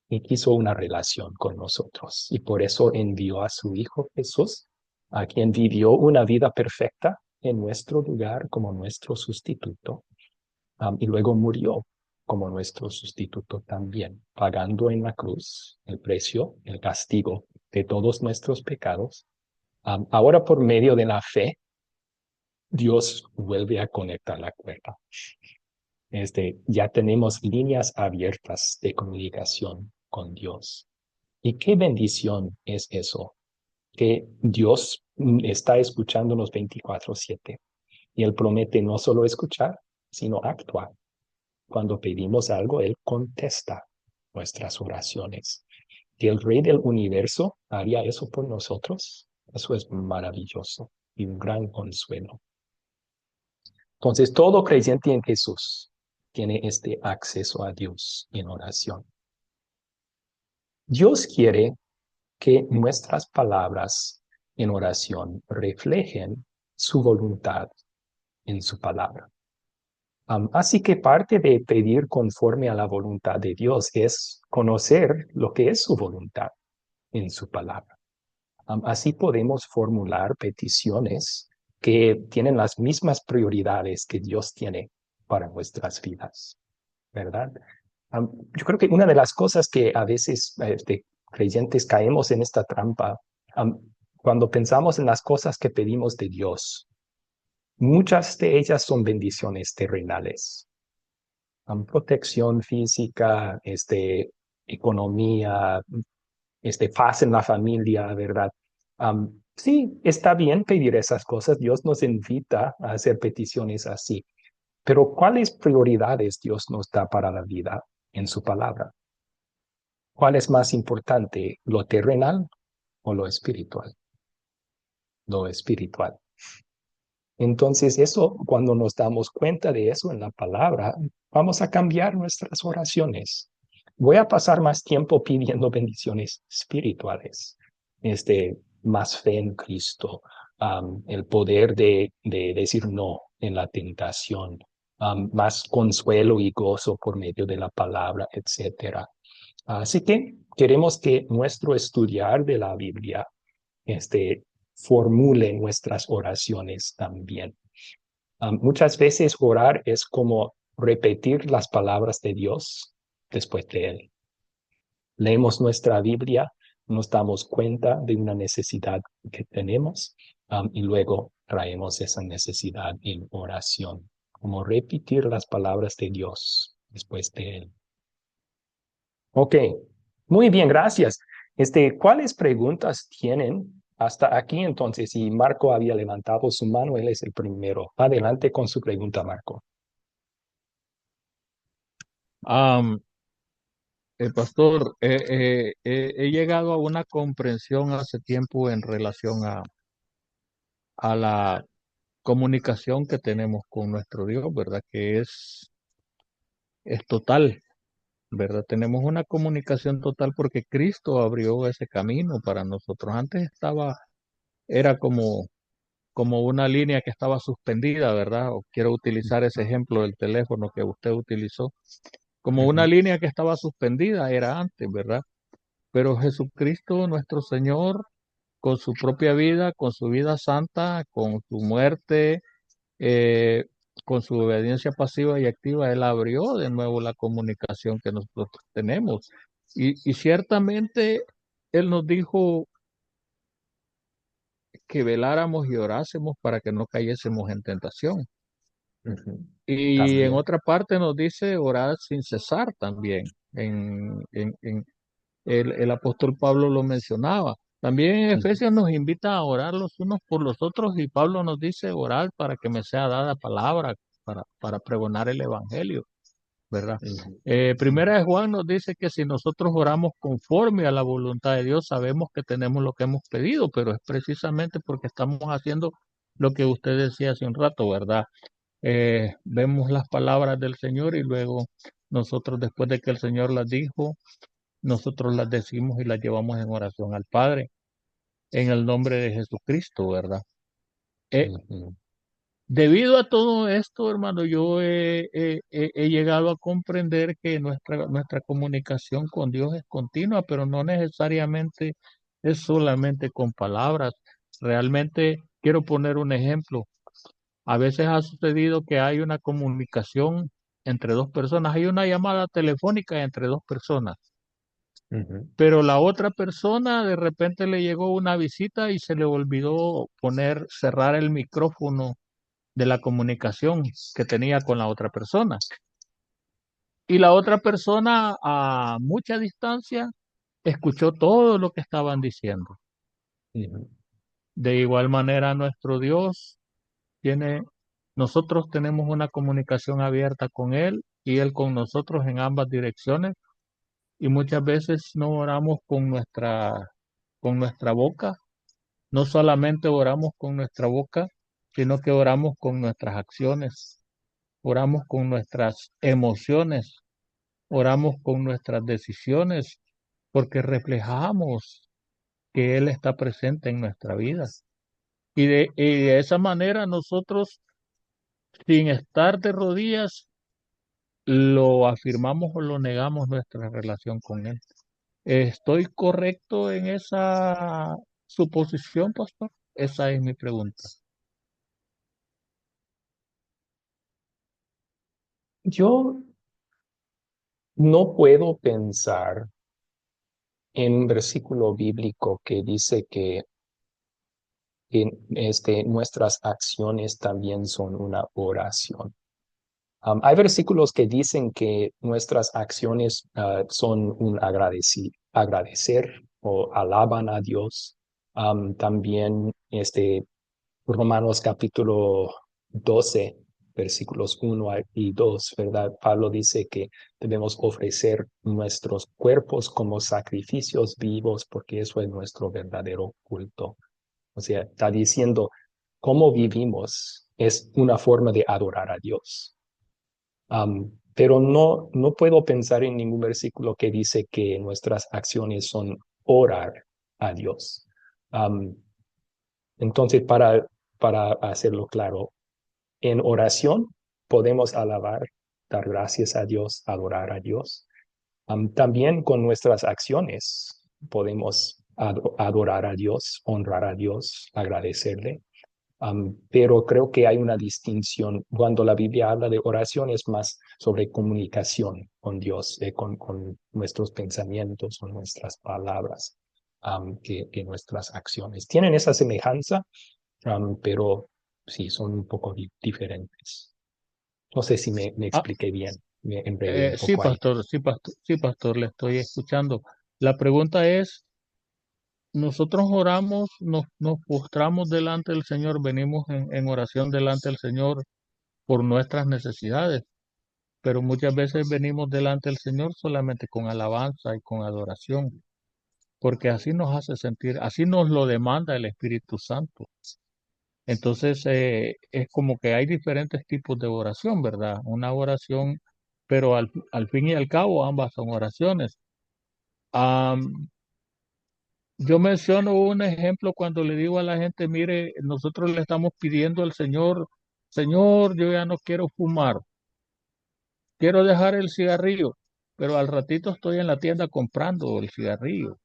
[SPEAKER 1] y quiso una relación con nosotros y por eso envió a su Hijo Jesús, a quien vivió una vida perfecta en nuestro lugar como nuestro sustituto, y luego murió como nuestro sustituto también, pagando en la cruz el precio, el castigo de todos nuestros pecados. Ahora por medio de la fe, Dios vuelve a conectar la cuerda. Ya tenemos líneas abiertas de comunicación con Dios. Y qué bendición es eso, que Dios está escuchándonos 24/7 y Él promete no solo escuchar, sino actuar. Cuando pedimos algo, Él contesta nuestras oraciones. Que el Rey del universo haría eso por nosotros, eso es maravilloso y un gran consuelo. Entonces, todo creyente en Jesús tiene este acceso a Dios en oración. Dios quiere que nuestras palabras en oración reflejen su voluntad en su palabra. Así que parte de pedir conforme a la voluntad de Dios es conocer lo que es su voluntad en su palabra. Así podemos formular peticiones que tienen las mismas prioridades que Dios tiene para nuestras vidas, ¿verdad? Yo creo que una de las cosas que a veces de creyentes caemos en esta trampa, cuando pensamos en las cosas que pedimos de Dios, muchas de ellas son bendiciones terrenales. Protección física, economía, paz en la familia, ¿verdad? Sí, está bien pedir esas cosas. Dios nos invita a hacer peticiones así. Pero ¿cuáles prioridades Dios nos da para la vida en su palabra? ¿Cuál es más importante, lo terrenal o lo espiritual? Lo espiritual. Entonces, eso, cuando nos damos cuenta de eso en la palabra, vamos a cambiar nuestras oraciones. Voy a pasar más tiempo pidiendo bendiciones espirituales, más fe en Cristo, el poder de decir no en la tentación, más consuelo y gozo por medio de la palabra, etcétera. Así que queremos que nuestro estudiar de la Biblia, formule nuestras oraciones también. Muchas veces orar es como repetir las palabras de Dios después de Él. Leemos nuestra Biblia, nos damos cuenta de una necesidad que tenemos y luego traemos esa necesidad en oración, como repetir las palabras de Dios después de Él. Ok, muy bien, gracias. ¿Cuáles preguntas tienen hasta aquí entonces? Y Marco había levantado su mano, él es el primero. Adelante con su pregunta, Marco.
[SPEAKER 8] Am, Pastor, he llegado a una comprensión hace tiempo en relación a la comunicación que tenemos con nuestro Dios, ¿verdad? Que es total, ¿verdad? Tenemos una comunicación total porque Cristo abrió ese camino para nosotros. Antes era como una línea que estaba suspendida, ¿verdad? O quiero utilizar ese ejemplo del teléfono que usted utilizó. Como una línea que estaba suspendida era antes, ¿verdad? Pero Jesucristo, nuestro Señor, con su propia vida, con su vida santa, con su muerte, eh, con su obediencia pasiva y activa, Él abrió de nuevo la comunicación que nosotros tenemos. Y ciertamente Él nos dijo que veláramos y orásemos para que no cayésemos en tentación. Y en
[SPEAKER 1] También.
[SPEAKER 8] otra parte nos dice orar sin cesar también. El apóstol Pablo lo mencionaba. También en Efesios nos invita a orar los unos por los otros y Pablo nos dice orar para que me sea dada palabra para pregonar el evangelio, ¿verdad? Primera de Juan nos dice que si nosotros oramos conforme a la voluntad de Dios, sabemos que tenemos lo que hemos pedido, pero es precisamente porque estamos haciendo lo que usted decía hace un rato, ¿verdad? Vemos las palabras del Señor y luego nosotros, después de que el Señor las dijo, nosotros las decimos y las llevamos en oración al Padre, en el nombre de Jesucristo, ¿verdad? Eh, Debido a todo esto, hermano, yo he llegado a comprender que nuestra comunicación con Dios es continua, pero no necesariamente es solamente con palabras. Realmente quiero poner un ejemplo. A veces ha sucedido que hay una comunicación entre dos personas, hay una llamada telefónica entre dos personas, pero la otra persona de repente le llegó una visita y se le olvidó cerrar el micrófono de la comunicación que tenía con la otra persona. Y la otra persona a mucha distancia escuchó todo lo que estaban diciendo. De igual manera, nuestro Dios nosotros tenemos una comunicación abierta con Él y Él con nosotros en ambas direcciones. Y muchas veces no oramos con nuestra boca, no solamente oramos con nuestra boca, sino que oramos con nuestras acciones, oramos con nuestras emociones, oramos con nuestras decisiones, porque reflejamos que Él está presente en nuestra vida. Y de esa manera nosotros sin estar de rodillas, lo afirmamos o lo negamos nuestra relación con Él. ¿Estoy correcto en esa suposición, pastor? Esa es mi pregunta.
[SPEAKER 1] Yo no puedo pensar en un versículo bíblico que dice que nuestras acciones también son una oración. Hay versículos que dicen que nuestras acciones son un agradecer o alaban a Dios. También Romanos capítulo 12, versículos 1 y 2, ¿verdad? Pablo dice que debemos ofrecer nuestros cuerpos como sacrificios vivos porque eso es nuestro verdadero culto. O sea, está diciendo cómo vivimos es una forma de adorar a Dios. Pero no puedo pensar en ningún versículo que dice que nuestras acciones son orar a Dios. Am, entonces, para hacerlo claro, en oración podemos alabar, dar gracias a Dios, adorar a Dios. También con nuestras acciones podemos adorar a Dios, honrar a Dios, agradecerle. Pero creo que hay una distinción. Cuando la Biblia habla de oración es más sobre comunicación con Dios, con nuestros pensamientos o nuestras palabras, que nuestras acciones. Tienen esa semejanza, pero sí, son un poco diferentes. No sé si me
[SPEAKER 8] Ah,
[SPEAKER 1] expliqué bien, me enredé un
[SPEAKER 8] sí,
[SPEAKER 1] poco ahí.
[SPEAKER 8] pastor, sí, pastor, le estoy escuchando. La pregunta es, nosotros oramos, nos postramos delante del Señor, venimos en oración delante del Señor por nuestras necesidades, pero muchas veces venimos delante del Señor solamente con alabanza y con adoración, porque así nos hace sentir, así nos lo demanda el Espíritu Santo. Entonces, es como que hay diferentes tipos de oración, ¿verdad? Una oración, pero al fin y al cabo ambas son oraciones. Am, yo menciono un ejemplo cuando le digo a la gente, mire, nosotros le estamos pidiendo al Señor, Señor, yo ya no quiero fumar, quiero dejar el cigarrillo, pero al ratito estoy en la tienda comprando el cigarrillo.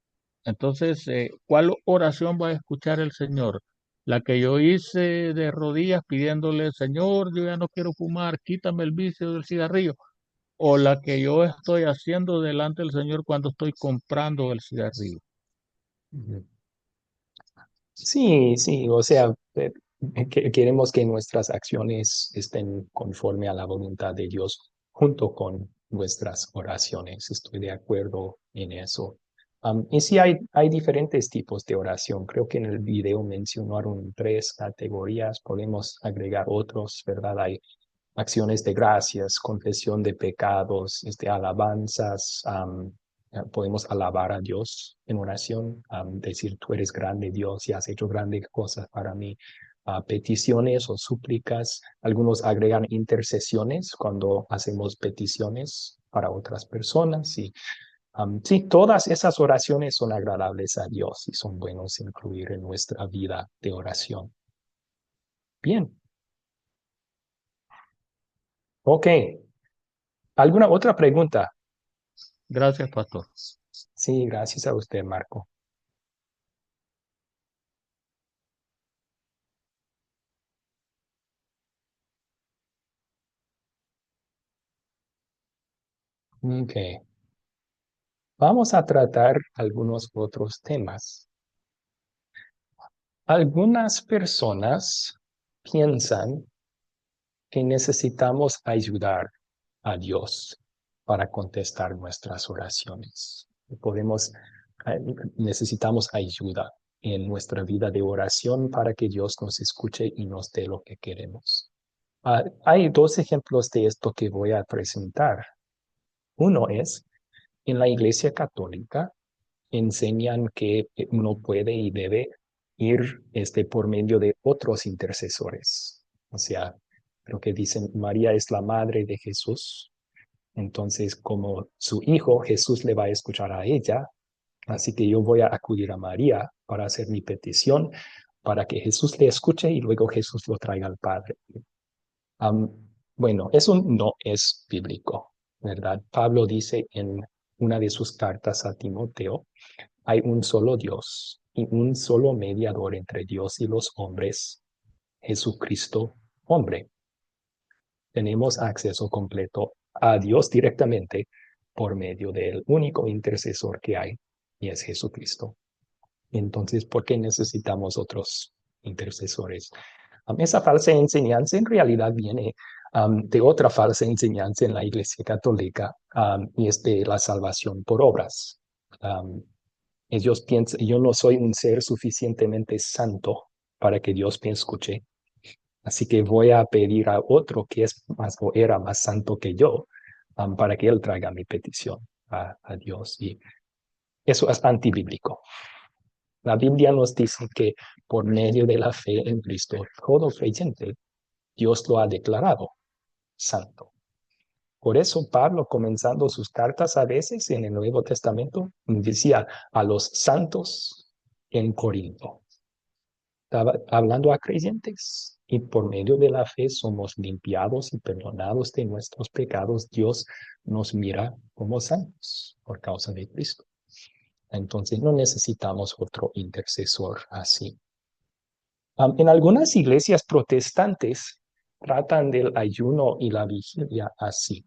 [SPEAKER 8] Entonces, ¿cuál oración va a escuchar el Señor? La que yo hice de rodillas pidiéndole, Señor, yo ya no quiero fumar, quítame el vicio del cigarrillo. O la que yo estoy haciendo delante del Señor cuando estoy comprando el cigarrillo.
[SPEAKER 1] Ujú. Sí, sí, o sea, queremos que nuestras acciones estén conforme a la voluntad de Dios junto con nuestras oraciones. Estoy de acuerdo en eso. Y sí, hay diferentes tipos de oración. Creo que en el video mencionaron 3 categorías. Podemos agregar otros, ¿verdad? Hay acciones de gracias, confesión de pecados, alabanzas. Podemos alabar a Dios en oración, decir, tú eres grande Dios y has hecho grandes cosas para mí. Peticiones o súplicas. Algunos agregan intercesiones cuando hacemos peticiones para otras personas. Y sí, todas esas oraciones son agradables a Dios y son buenos incluir en nuestra vida de oración. Bien, ok. ¿Alguna otra pregunta?
[SPEAKER 8] Gracias, pastor.
[SPEAKER 1] Sí, gracias a usted, Marco. Ok. Vamos a tratar algunos otros temas. Algunas personas piensan que necesitamos ayudar a Dios para contestar nuestras oraciones. Podemos, eh, necesitamos ayuda en nuestra vida de oración para que Dios nos escuche y nos dé lo que queremos. Hay 2 ejemplos de esto que voy a presentar. Uno es en la Iglesia Católica enseñan que uno puede y debe ir por medio de otros intercesores. O sea, lo que dicen, María es la madre de Jesús. Entonces, como su hijo, Jesús le va a escuchar a ella. Así que yo voy a acudir a María para hacer mi petición, para que Jesús le escuche y luego Jesús lo traiga al Padre. Am, bueno, eso no es bíblico, ¿verdad? Pablo dice en una de sus cartas a Timoteo, hay un solo Dios y un solo mediador entre Dios y los hombres, Jesucristo, hombre. Tenemos acceso completo a Dios directamente por medio del único intercesor que hay, y es Jesucristo. Entonces, ¿por qué necesitamos otros intercesores? Esa falsa enseñanza en realidad viene de otra falsa enseñanza en la Iglesia Católica, y es de la salvación por obras. Ellos piensan, yo no soy un ser suficientemente santo para que Dios me escuche, así que voy a pedir a otro que es más o era más santo que yo, para que él traiga mi petición a Dios. Y eso es antibíblico. La Biblia nos dice que por medio de la fe en Cristo, todo creyente, Dios lo ha declarado santo. Por eso Pablo, comenzando sus cartas a veces en el Nuevo Testamento, decía a los santos en Corinto. Estaba hablando a creyentes, y por medio de la fe somos limpiados y perdonados de nuestros pecados. Dios nos mira como santos por causa de Cristo. Entonces no necesitamos otro intercesor así. En algunas iglesias protestantes tratan del ayuno y la vigilia así.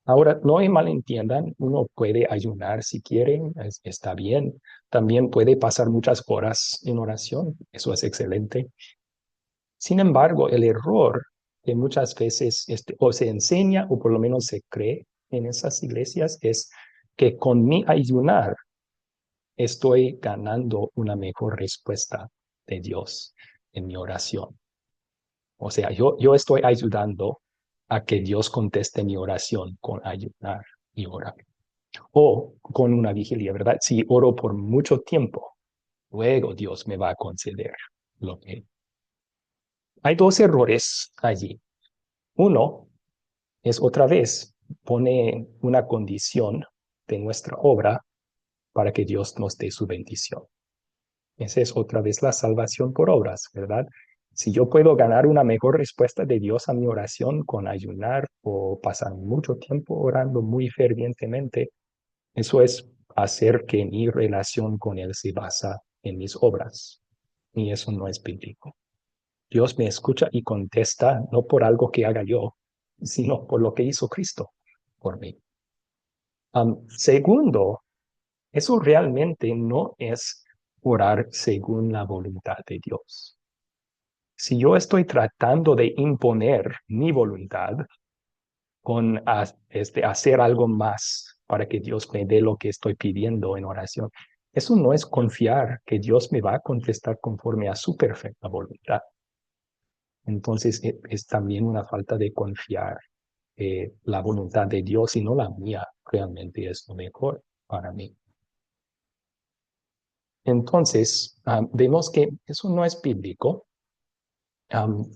[SPEAKER 1] Ahora, no me malentiendan, uno puede ayunar si quiere, está bien. También puede pasar muchas horas en oración, eso es excelente. Sin embargo, el error que muchas veces o se enseña o por lo menos se cree en esas iglesias es que con mi ayunar estoy ganando una mejor respuesta de Dios en mi oración. O sea, yo estoy ayudando a que Dios conteste mi oración con ayunar y orar. O con una vigilia, ¿verdad? Si oro por mucho tiempo, luego Dios me va a conceder lo que... Hay dos errores allí. Uno es otra vez, pone una condición de nuestra obra para que Dios nos dé su bendición. Esa es otra vez la salvación por obras, ¿verdad? Si yo puedo ganar una mejor respuesta de Dios a mi oración con ayunar o pasar mucho tiempo orando muy fervientemente, eso es hacer que mi relación con Él se basa en mis obras. Y eso no es bíblico. Dios me escucha y contesta no por algo que haga yo, sino por lo que hizo Cristo por mí. Segundo, eso realmente no es orar según la voluntad de Dios. Si yo estoy tratando de imponer mi voluntad con hacer algo más para que Dios me dé lo que estoy pidiendo en oración, eso no es confiar que Dios me va a contestar conforme a su perfecta voluntad. Entonces es también una falta de confiar la voluntad de Dios y no la mía realmente es lo mejor para mí. Entonces, vemos que eso no es bíblico.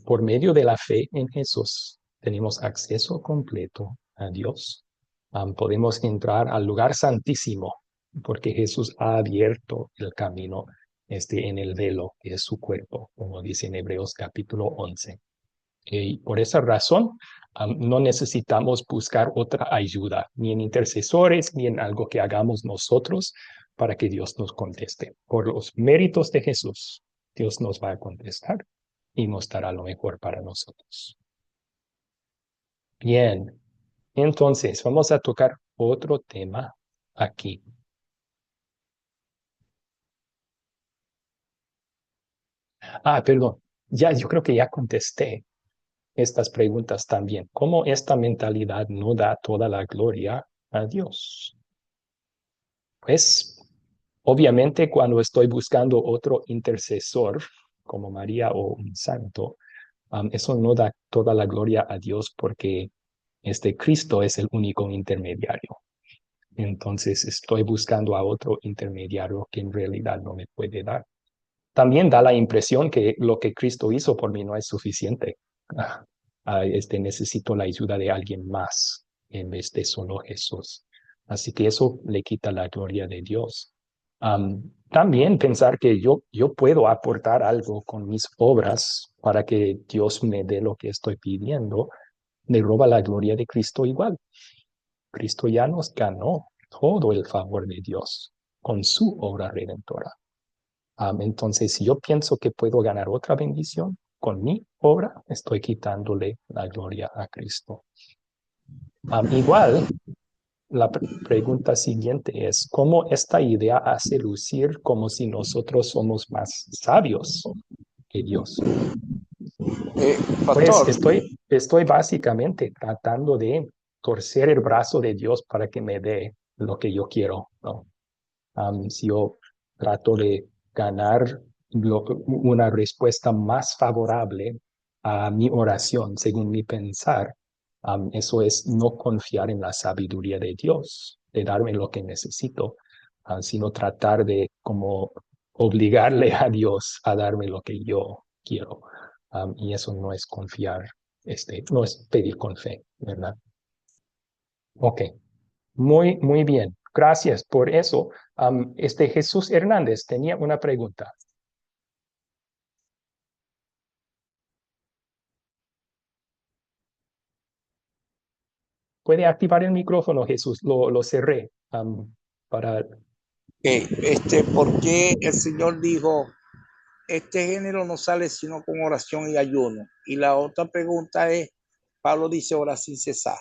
[SPEAKER 1] Por medio de la fe en Jesús, tenemos acceso completo a Dios. Podemos entrar al lugar santísimo porque Jesús ha abierto el camino en el velo, que es su cuerpo, como dice en Hebreos capítulo 11. Y por esa razón, no necesitamos buscar otra ayuda, ni en intercesores, ni en algo que hagamos nosotros para que Dios nos conteste. Por los méritos de Jesús, Dios nos va a contestar y nos dará lo mejor para nosotros. Bien, entonces vamos a tocar otro tema aquí. Perdón, yo creo que ya contesté estas preguntas también. ¿Cómo esta mentalidad no da toda la gloria a Dios? Pues, obviamente, cuando estoy buscando otro intercesor, como María o un santo, eso no da toda la gloria a Dios porque Cristo es el único intermediario. Entonces, estoy buscando a otro intermediario que en realidad no me puede dar. También da la impresión que lo que Cristo hizo por mí no es suficiente. Necesito la ayuda de alguien más en vez de solo Jesús. Así que eso le quita la gloria de Dios. También pensar que yo puedo aportar algo con mis obras para que Dios me dé lo que estoy pidiendo, me roba la gloria de Cristo igual. Cristo ya nos ganó todo el favor de Dios con su obra redentora. Entonces, si yo pienso que puedo ganar otra bendición con mi obra, estoy quitándole la gloria a Cristo. Igual, la pregunta siguiente es, ¿cómo esta idea hace lucir como si nosotros somos más sabios que Dios? Pues
[SPEAKER 9] Pastor,
[SPEAKER 1] estoy básicamente tratando de torcer el brazo de Dios para que me dé lo que yo quiero, ¿no? Si yo trato de ganar una respuesta más favorable a mi oración, según mi pensar, eso es no confiar en la sabiduría de Dios, de darme lo que necesito, sino tratar de como obligarle a Dios a darme lo que yo quiero. Y eso no es confiar, no es pedir con fe, ¿verdad? Ok, muy bien. Gracias por eso. Jesús Hernández tenía una pregunta. Puede activar el micrófono, Jesús. Lo cerré para...
[SPEAKER 9] ¿por qué el Señor dijo, este género no sale sino con oración y ayuno? Y la otra pregunta es, Pablo dice orar sin cesar.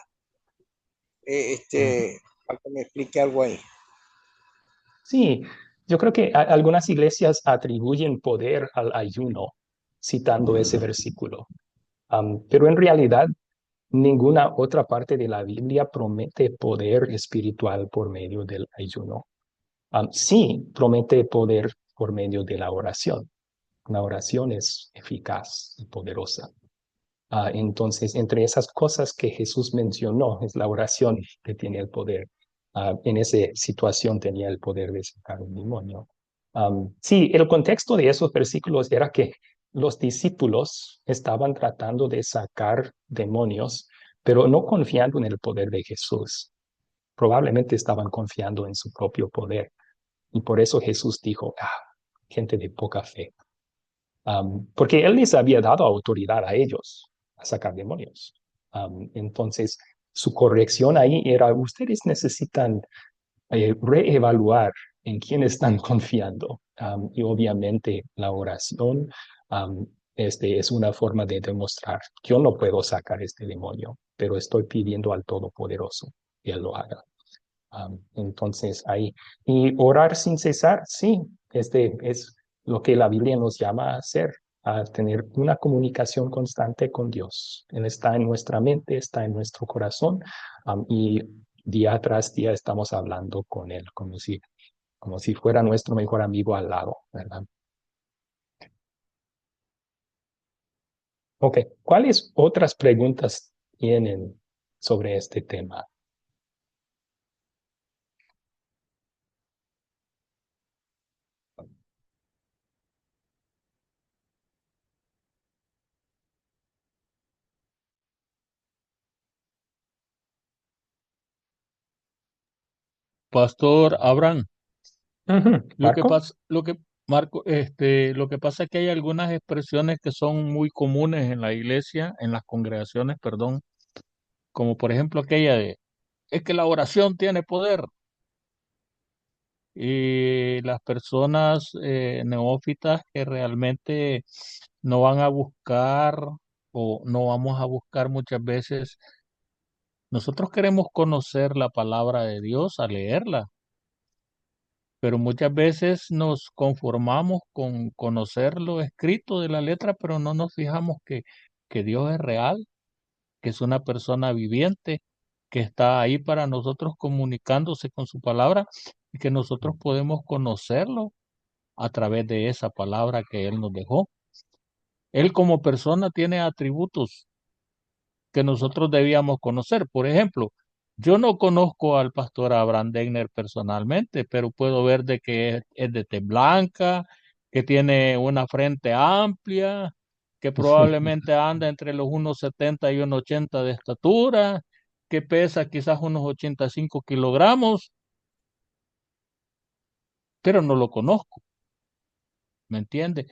[SPEAKER 9] Para que me explique algo ahí.
[SPEAKER 1] Sí, yo creo que algunas iglesias atribuyen poder al ayuno, citando ese versículo. Pero en realidad, ninguna otra parte de la Biblia promete poder espiritual por medio del ayuno. Sí, promete poder por medio de la oración. La oración es eficaz y poderosa. Entonces, entre esas cosas que Jesús mencionó, es la oración que tiene el poder. En esa situación tenía el poder de sacar un demonio. Sí, el contexto de esos versículos era que los discípulos estaban tratando de sacar demonios, pero no confiando en el poder de Jesús. Probablemente estaban confiando en su propio poder. Y por eso Jesús dijo, gente de poca fe. Porque Él les había dado autoridad a ellos a sacar demonios. Entonces, su corrección ahí era, ustedes necesitan reevaluar en quién están confiando. Y obviamente la oración es una forma de demostrar, yo no puedo sacar este demonio, pero estoy pidiendo al Todopoderoso que Él lo haga. Entonces ahí, y orar sin cesar, sí, es lo que la Biblia nos llama a hacer, a tener una comunicación constante con Dios. Él está en nuestra mente, está en nuestro corazón, y día tras día estamos hablando con Él, como si fuera nuestro mejor amigo al lado, ¿verdad? Ok, ¿cuáles otras preguntas tienen sobre este tema?
[SPEAKER 8] Pastor Abraham, lo que
[SPEAKER 1] Marco.
[SPEAKER 8] pasa, Marco, lo que pasa es que hay algunas expresiones que son muy comunes en la iglesia, en las congregaciones, perdón, como por ejemplo aquella de, es que la oración tiene poder. Y las personas neófitas que realmente no van a buscar o no vamos a buscar muchas veces. Nosotros queremos conocer la palabra de Dios al leerla, pero muchas veces nos conformamos con conocer lo escrito de la letra, pero no nos fijamos que Dios es real, que es una persona viviente, que está ahí para nosotros comunicándose con su palabra y que nosotros podemos conocerlo a través de esa palabra que Él nos dejó. Él como persona tiene atributos que nosotros debíamos conocer. Por ejemplo, yo no conozco al pastor Abraham Degner personalmente, pero puedo ver de que es de tez blanca, que tiene una frente amplia, que probablemente anda entre los 1,70 y 1,80 de estatura, que pesa quizás unos 85 kilogramos. pero no lo conozco, ¿me entiende?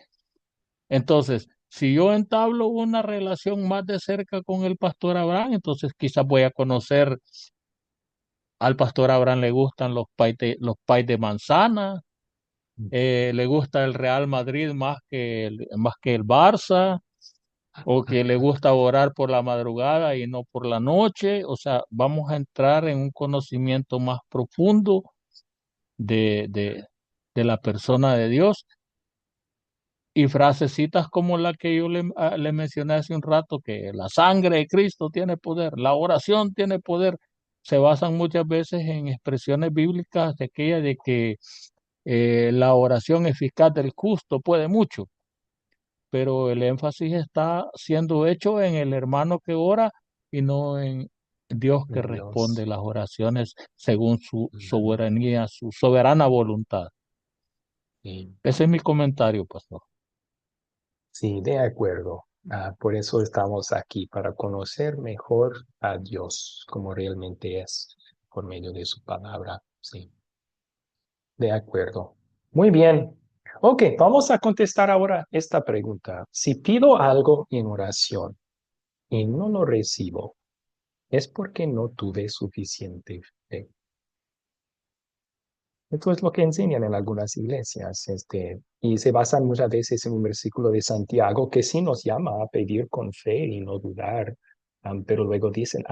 [SPEAKER 8] Entonces, si yo entablo una relación más de cerca con el pastor Abraham, entonces quizás voy a conocer al pastor Abraham le gustan los pais de manzana, le gusta el Real Madrid más que el Barça, o que le gusta orar por la madrugada y no por la noche. O sea, vamos a entrar en un conocimiento más profundo de, de, de la persona de Dios. Y frasecitas como la que yo le mencioné hace un rato, que la sangre de Cristo tiene poder, la oración tiene poder, se basan muchas veces en expresiones bíblicas de aquella de que la oración eficaz del justo puede mucho, pero el énfasis está siendo hecho en el hermano que ora y no en Dios que responde
[SPEAKER 1] Dios.
[SPEAKER 8] las oraciones según su soberanía, su soberana voluntad.
[SPEAKER 1] Sí,
[SPEAKER 8] Ese es mi comentario, pastor.
[SPEAKER 1] sí, de acuerdo. Por eso estamos aquí, para conocer mejor a Dios como realmente es, por medio de su palabra. Sí, de acuerdo. Muy bien. Ok, vamos a contestar ahora esta pregunta. Si pido algo en oración y no lo recibo, ¿es porque no tuve suficiente fe? Esto es lo que enseñan en algunas iglesias, y se basan muchas veces en un versículo de Santiago que sí nos llama a pedir con fe y no dudar, pero luego dicen,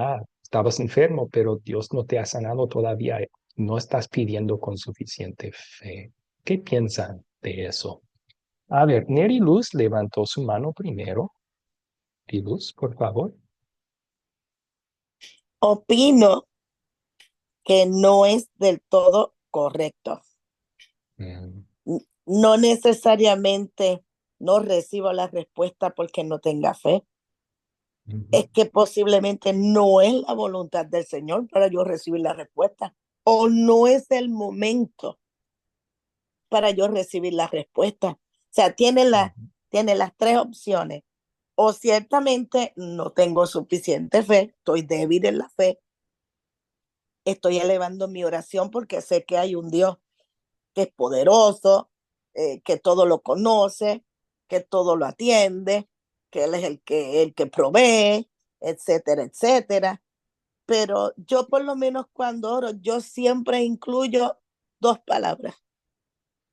[SPEAKER 1] estabas enfermo, pero Dios no te ha sanado todavía, no estás pidiendo con suficiente fe. ¿Qué piensan de eso? A ver, Neri Luz levantó su mano primero. Neri Luz, por favor.
[SPEAKER 5] Opino que no es del todo correcto.
[SPEAKER 1] Mm,
[SPEAKER 5] No necesariamente no recibo la respuesta porque no tenga fe. Es que posiblemente no es la voluntad del Señor para yo recibir la respuesta, o no es el momento para yo recibir la respuesta. O sea, tiene las tres opciones. O ciertamente no tengo suficiente fe, estoy débil en la fe, estoy elevando mi oración porque sé que hay un Dios que es poderoso, que todo lo conoce, que todo lo atiende, que Él es el que provee, etcétera, etcétera. Pero yo por lo menos cuando oro, yo siempre incluyo dos palabras.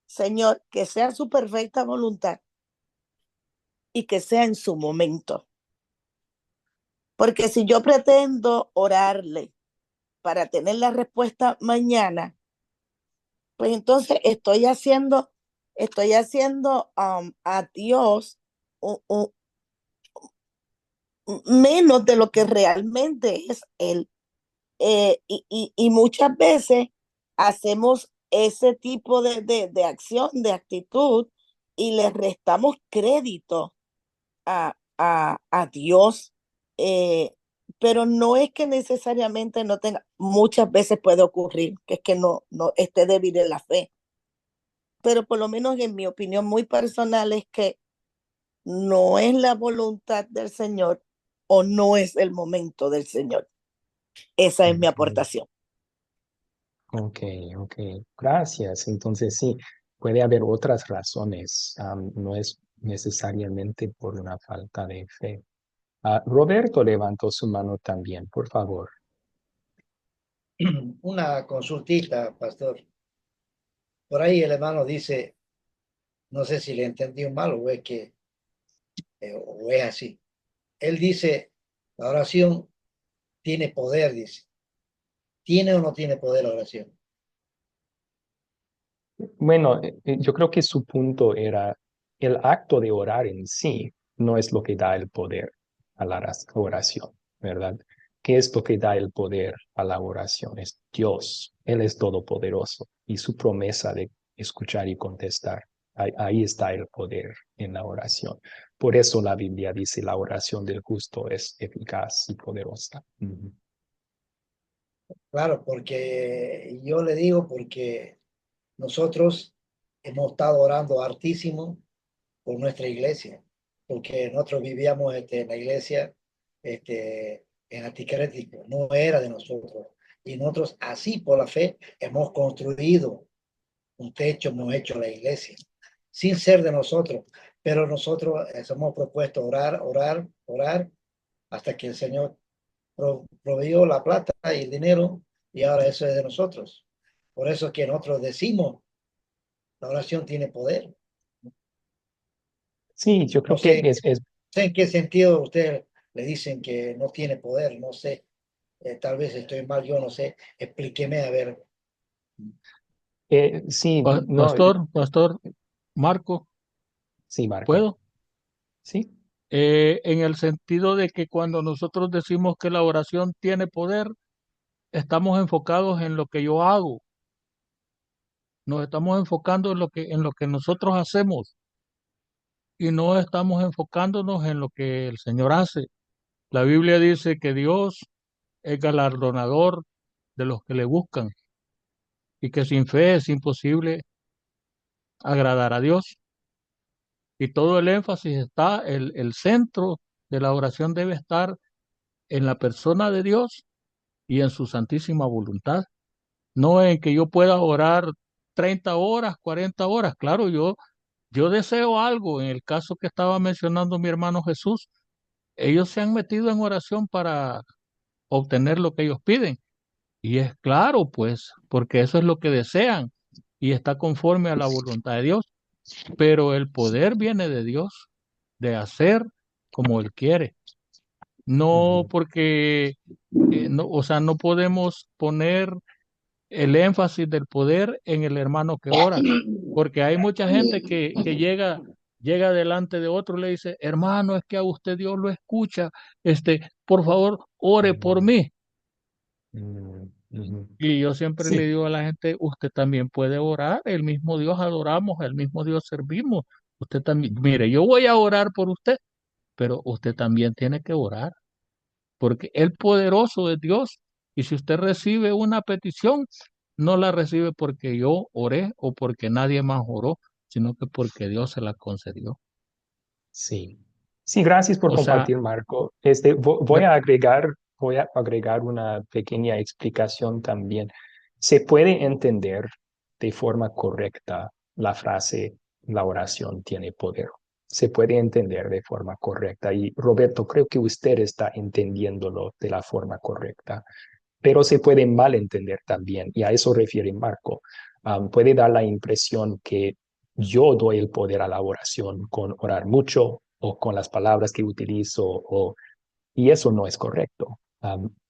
[SPEAKER 5] Señor, que sea su perfecta voluntad y que sea en su momento. Porque si yo pretendo orarle para tener la respuesta mañana, pues entonces estoy haciendo a Dios menos de lo que realmente es Él. Y muchas veces hacemos ese tipo de acción, de actitud, y le restamos crédito a Dios, pero no es que necesariamente no tenga, muchas veces puede ocurrir que es que no esté débil en la fe, pero por lo menos en mi opinión muy personal es que no es la voluntad del Señor o no es el momento del Señor. Esa es mi aportación.
[SPEAKER 1] Ok, ok, gracias. Entonces sí, puede haber otras razones, no es necesariamente por una falta de fe. Roberto levantó su mano también, por favor.
[SPEAKER 6] Una consultita, pastor. Por ahí el hermano dice, no sé si le entendí mal o es así. Él dice, la oración tiene poder, dice. ¿Tiene o no tiene poder la oración?
[SPEAKER 1] Bueno, yo creo que su punto era el acto de orar en sí no es lo que da el poder a la oración, ¿verdad? ¿Qué es lo que da el poder a la oración? Es Dios. Él es todopoderoso y su promesa de escuchar y contestar. Ahí está el poder en la oración. Por eso la Biblia dice la oración del justo es eficaz y poderosa.
[SPEAKER 6] Claro, porque yo le digo porque nosotros hemos estado orando hartísimo por nuestra iglesia, porque nosotros vivíamos en la iglesia en anticrético, no era de nosotros. Y nosotros así por la fe hemos construido un techo, hemos hecho la iglesia, sin ser de nosotros, pero nosotros hemos propuesto orar, orar, orar, hasta que el Señor proveyó la plata y el dinero, y ahora eso es de nosotros. Por eso es que nosotros decimos, la oración tiene poder.
[SPEAKER 1] Sí, yo
[SPEAKER 6] No
[SPEAKER 1] creo que
[SPEAKER 6] sé, sé en qué sentido ustedes le dicen que no tiene poder, no sé. Tal vez estoy mal, yo no sé. Explíqueme a ver.
[SPEAKER 1] sí, no,
[SPEAKER 8] Pastor Marco,
[SPEAKER 1] sí, Marco,
[SPEAKER 8] ¿puedo?
[SPEAKER 1] sí.
[SPEAKER 8] En el sentido de que cuando nosotros decimos que la oración tiene poder, estamos enfocados en lo que yo hago, nos estamos enfocando en lo que nosotros hacemos y no estamos enfocándonos en lo que el Señor hace. La Biblia dice que Dios es galardonador de los que le buscan y que sin fe es imposible agradar a Dios. Y todo el énfasis está, el centro de la oración debe estar en la persona de Dios y en su santísima voluntad. No en que yo pueda orar 30 horas, 40 horas. Claro, yo deseo algo. En el caso que estaba mencionando mi hermano Jesús, ellos se han metido en oración para obtener lo que ellos piden. Y es claro, pues, porque eso es lo que desean y está conforme a la voluntad de Dios. Pero el poder viene de Dios, de hacer como Él quiere. No
[SPEAKER 1] Ujú.
[SPEAKER 8] porque, no, o sea, no podemos poner el énfasis del poder en el hermano que ora, porque hay mucha gente que llega delante de otro y le dice, hermano, es que a usted Dios lo escucha, por favor, ore por mí.
[SPEAKER 1] Ujú.
[SPEAKER 8] Y yo siempre le
[SPEAKER 1] Sí,
[SPEAKER 8] digo a la gente, usted también puede orar, el mismo Dios adoramos, el mismo Dios servimos. Usted también, mire, yo voy a orar por usted, pero usted también tiene que orar, porque el poderoso es Dios. Y si usted recibe una petición, no la recibe porque yo oré o porque nadie más oró, sino que porque Dios se la concedió.
[SPEAKER 1] sí. Sí, gracias por
[SPEAKER 8] O sea,
[SPEAKER 1] compartir, Marco.
[SPEAKER 8] gra-
[SPEAKER 1] Voy a agregar una pequeña explicación también. Se puede entender de forma correcta la frase, la oración tiene poder. Se puede entender de forma correcta. Y Roberto, creo que usted está entendiéndolo de la forma correcta, pero se puede malentender también, y a eso refiere Marco. Puede dar la impresión que yo doy el poder a la oración con orar mucho o con las palabras que utilizo, y eso no es correcto.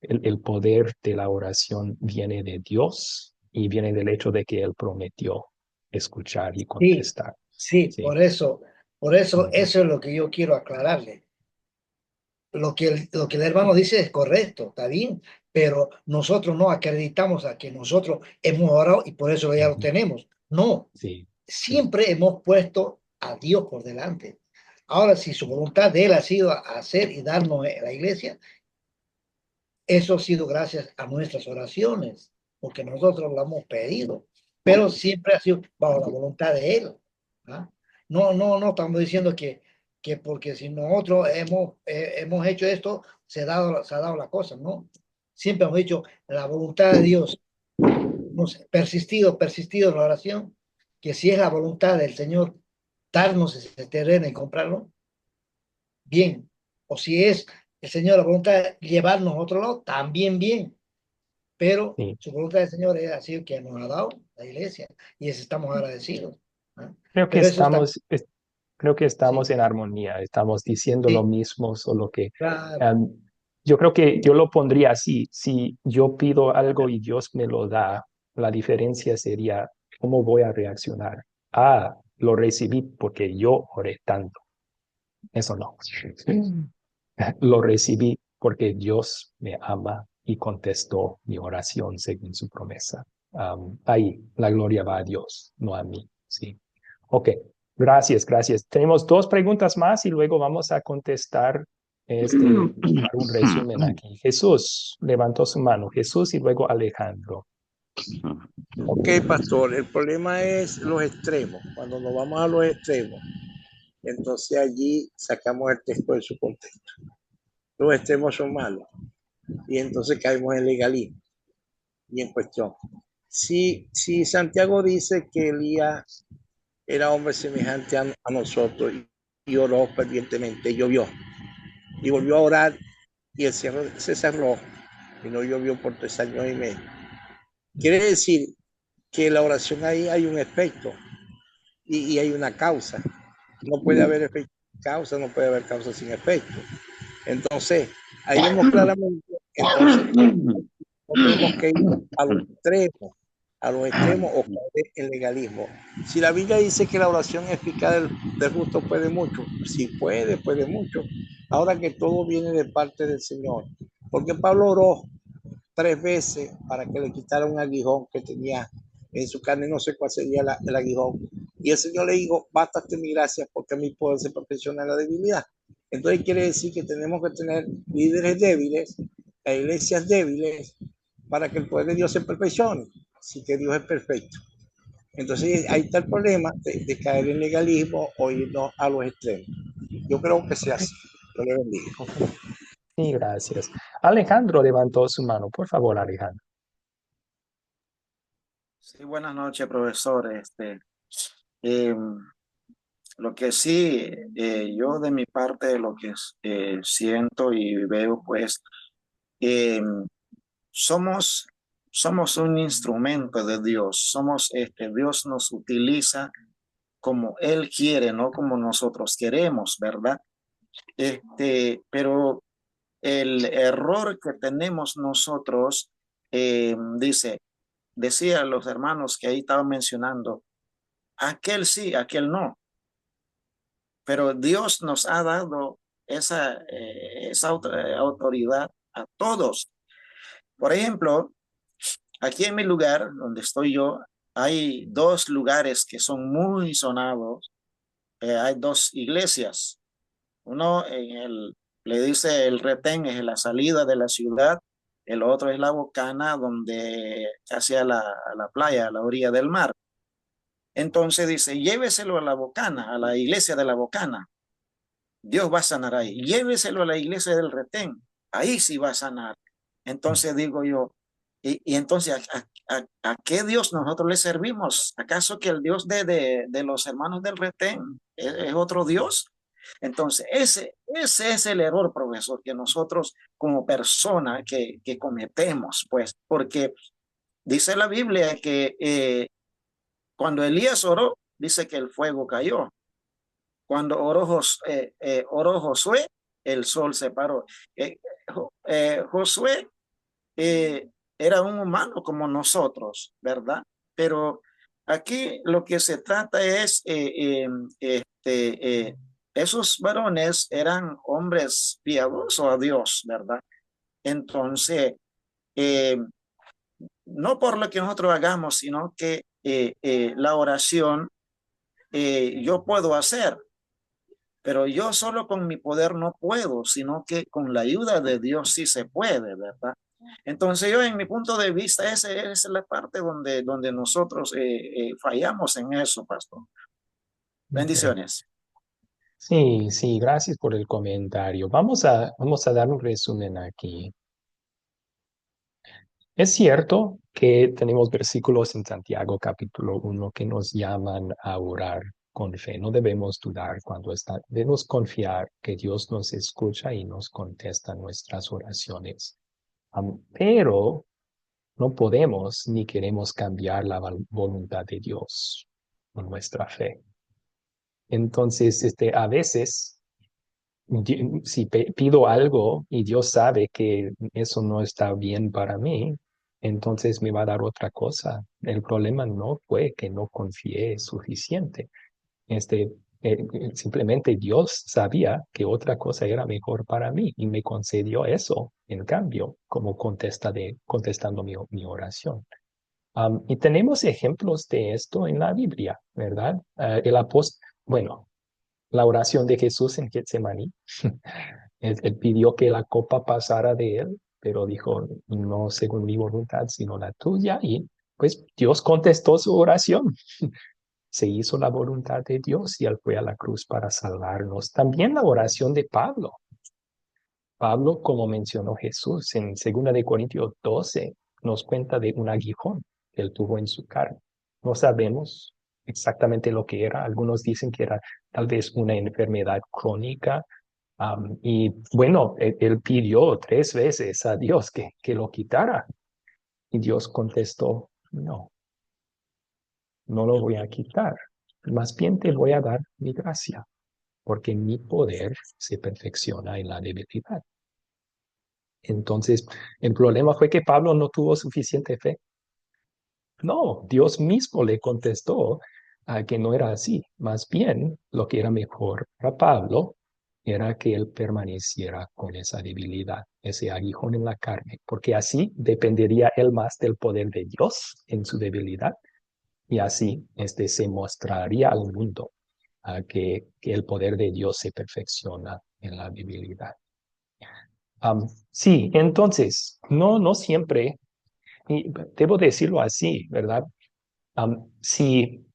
[SPEAKER 1] El poder de la oración viene de Dios y viene del hecho de que Él prometió escuchar y
[SPEAKER 6] Sí,
[SPEAKER 1] contestar.
[SPEAKER 6] sí,
[SPEAKER 1] Sí.
[SPEAKER 6] por eso,
[SPEAKER 1] Ujú.
[SPEAKER 6] eso es lo que yo quiero aclararle. Lo que el hermano dice es correcto, está bien, pero nosotros no acreditamos a que nosotros hemos orado y por eso ya lo
[SPEAKER 1] Ujú.
[SPEAKER 6] tenemos. No,
[SPEAKER 1] Sí, sí,
[SPEAKER 6] siempre hemos puesto a Dios por delante. Ahora, si su voluntad de Él ha sido hacer y darnos la iglesia, eso ha sido gracias a nuestras oraciones, porque nosotros lo hemos pedido, pero siempre ha sido bajo la voluntad de Él. ¿Ah? No estamos diciendo que porque si nosotros hemos hecho esto, se ha dado la cosa, ¿no? Siempre hemos dicho la voluntad de Dios, hemos persistido en la oración, que si es la voluntad del Señor darnos ese terreno y comprarlo, bien. O si es el Señor la voluntad de llevarnos a otro lado, también bien. Pero
[SPEAKER 1] sí.
[SPEAKER 6] su voluntad del Señor es así que nos ha dado la iglesia y eso estamos agradecidos. ¿Ah?
[SPEAKER 1] Creo que
[SPEAKER 6] Pero eso está,
[SPEAKER 1] creo que estamos
[SPEAKER 6] sí,
[SPEAKER 1] en armonía, estamos diciendo lo
[SPEAKER 6] sí,
[SPEAKER 1] mismo, solo que
[SPEAKER 6] claro,
[SPEAKER 1] em, yo creo que yo lo pondría así: si yo pido algo y Dios me lo da, la diferencia sería cómo voy a reaccionar. Ah, lo recibí porque yo oré tanto. Eso no. Lo recibí porque Dios me ama y contestó mi oración según su promesa. Ahí la gloria va a Dios, no a mí. Sí. Ok, gracias, gracias. Tenemos dos preguntas más y luego vamos a contestar, dar un resumen aquí. Jesús levantó su mano, Jesús y luego Alejandro.
[SPEAKER 9] Ok, pastor, el problema es los extremos. Cuando nos vamos a los extremos, entonces allí sacamos el texto de su contexto. Los extremos son malos y entonces caemos en legalismo y en cuestión. si Santiago dice que Elías era hombre semejante a nosotros y oró fervientemente, llovió, y volvió a orar y el cielo se cerró y no llovió por 3 años y medio. Quiere decir que la oración ahí hay un efecto y hay una causa. No puede haber efecto sin causa, no puede haber causa sin efecto. Entonces, ahí vemos claramente, entonces, no tenemos que ir a los extremos o caer en legalismo. Si la Biblia dice que la oración eficaz del justo puede mucho, si puede mucho. Ahora que todo viene de parte del Señor. Porque Pablo oró 3 veces para que le quitara un aguijón que tenía en su carne, no sé cuál sería el aguijón. Y el Señor le dijo, bástate mi gracia porque mi poder se perfecciona en la debilidad. Entonces quiere decir que tenemos que tener líderes débiles e iglesias débiles para que el poder de Dios se perfeccione, así que Dios es perfecto. Entonces ahí está el problema de caer en legalismo o irnos a los extremos. Yo creo que sea así. Dios le bendiga.
[SPEAKER 1] Sí, gracias. Alejandro levantó su mano. Por favor, Alejandro.
[SPEAKER 10] Sí, buenas noches, profesor. Eh, lo que sí, yo de mi parte, lo que siento y veo, pues, eh, somos, somos un instrumento de Dios. Dios nos utiliza como Él quiere, no como nosotros queremos, ¿verdad? Pero el error que tenemos nosotros, decía los hermanos que ahí estaban mencionando, aquel sí, aquel no, pero Dios nos ha dado esa autoridad a todos. Por ejemplo, aquí en mi lugar, donde estoy yo, hay 2 lugares que son muy sonados. Hay 2 iglesias. Uno le dice el retén, es la salida de la ciudad. El otro es la bocana, donde hacia la playa, a la orilla del mar. Entonces dice, lléveselo a la bocana, a la iglesia de la bocana. Dios va a sanar ahí. Lléveselo a la iglesia del retén. Ahí sí va a sanar. Entonces digo yo, y entonces, ¿a qué Dios nosotros le servimos? ¿Acaso que el Dios de los hermanos del retén es otro Dios? Entonces, ese es el error, profesor, que nosotros como persona que cometemos, pues, porque dice la Biblia que cuando Elías oró, dice que el fuego cayó. Cuando oró Josué, el sol se paró. Josué era un humano como nosotros, ¿verdad? Pero aquí lo que se trata es, esos varones eran hombres piadosos a Dios, ¿verdad? Entonces, eh, no por lo que nosotros hagamos, sino que la oración yo puedo hacer, pero yo solo con mi poder no puedo, sino que con la ayuda de Dios sí se puede, ¿verdad? Entonces yo en mi punto de vista, esa es la parte donde nosotros fallamos en eso, pastor. Bendiciones.
[SPEAKER 1] Sí, sí, gracias por el comentario. Vamos a dar un resumen aquí. Es cierto que tenemos versículos en Santiago capítulo 1 que nos llaman a orar con fe. No debemos dudar debemos confiar que Dios nos escucha y nos contesta nuestras oraciones. Pero no podemos ni queremos cambiar la voluntad de Dios con nuestra fe. Entonces, a veces, si pido algo y Dios sabe que eso no está bien para mí, entonces me va a dar otra cosa. El problema no fue que no confié suficiente. Simplemente Dios sabía que otra cosa era mejor para mí y me concedió eso, en cambio, como contestando mi oración. Y tenemos ejemplos de esto en la Biblia, ¿verdad? El apóstol, bueno, la oración de Jesús en Getsemaní. Él pidió que la copa pasara de él, pero dijo, no según mi voluntad, sino la tuya. Y pues Dios contestó su oración. Se hizo la voluntad de Dios y él fue a la cruz para salvarnos. También la oración de Pablo. Pablo, como mencionó Jesús en 2 Corintios 12, nos cuenta de un aguijón Él tuvo en su carne. No sabemos exactamente lo que era. Algunos dicen que era tal vez una enfermedad crónica. Y bueno, él pidió 3 veces a Dios que lo quitara. Y Dios contestó, no, no lo voy a quitar. Más bien te voy a dar mi gracia, porque mi poder se perfecciona en la debilidad. Entonces, el problema fue que Pablo no tuvo suficiente fe. No, Dios mismo le contestó que no era así. Más bien, lo que era mejor para Pablo era que él permaneciera con esa debilidad, ese aguijón en la carne, porque así dependería él más del poder de Dios en su debilidad y así se mostraría al mundo que el poder de Dios se perfecciona en la debilidad. Sí, entonces, no siempre, y debo decirlo así, ¿verdad? Si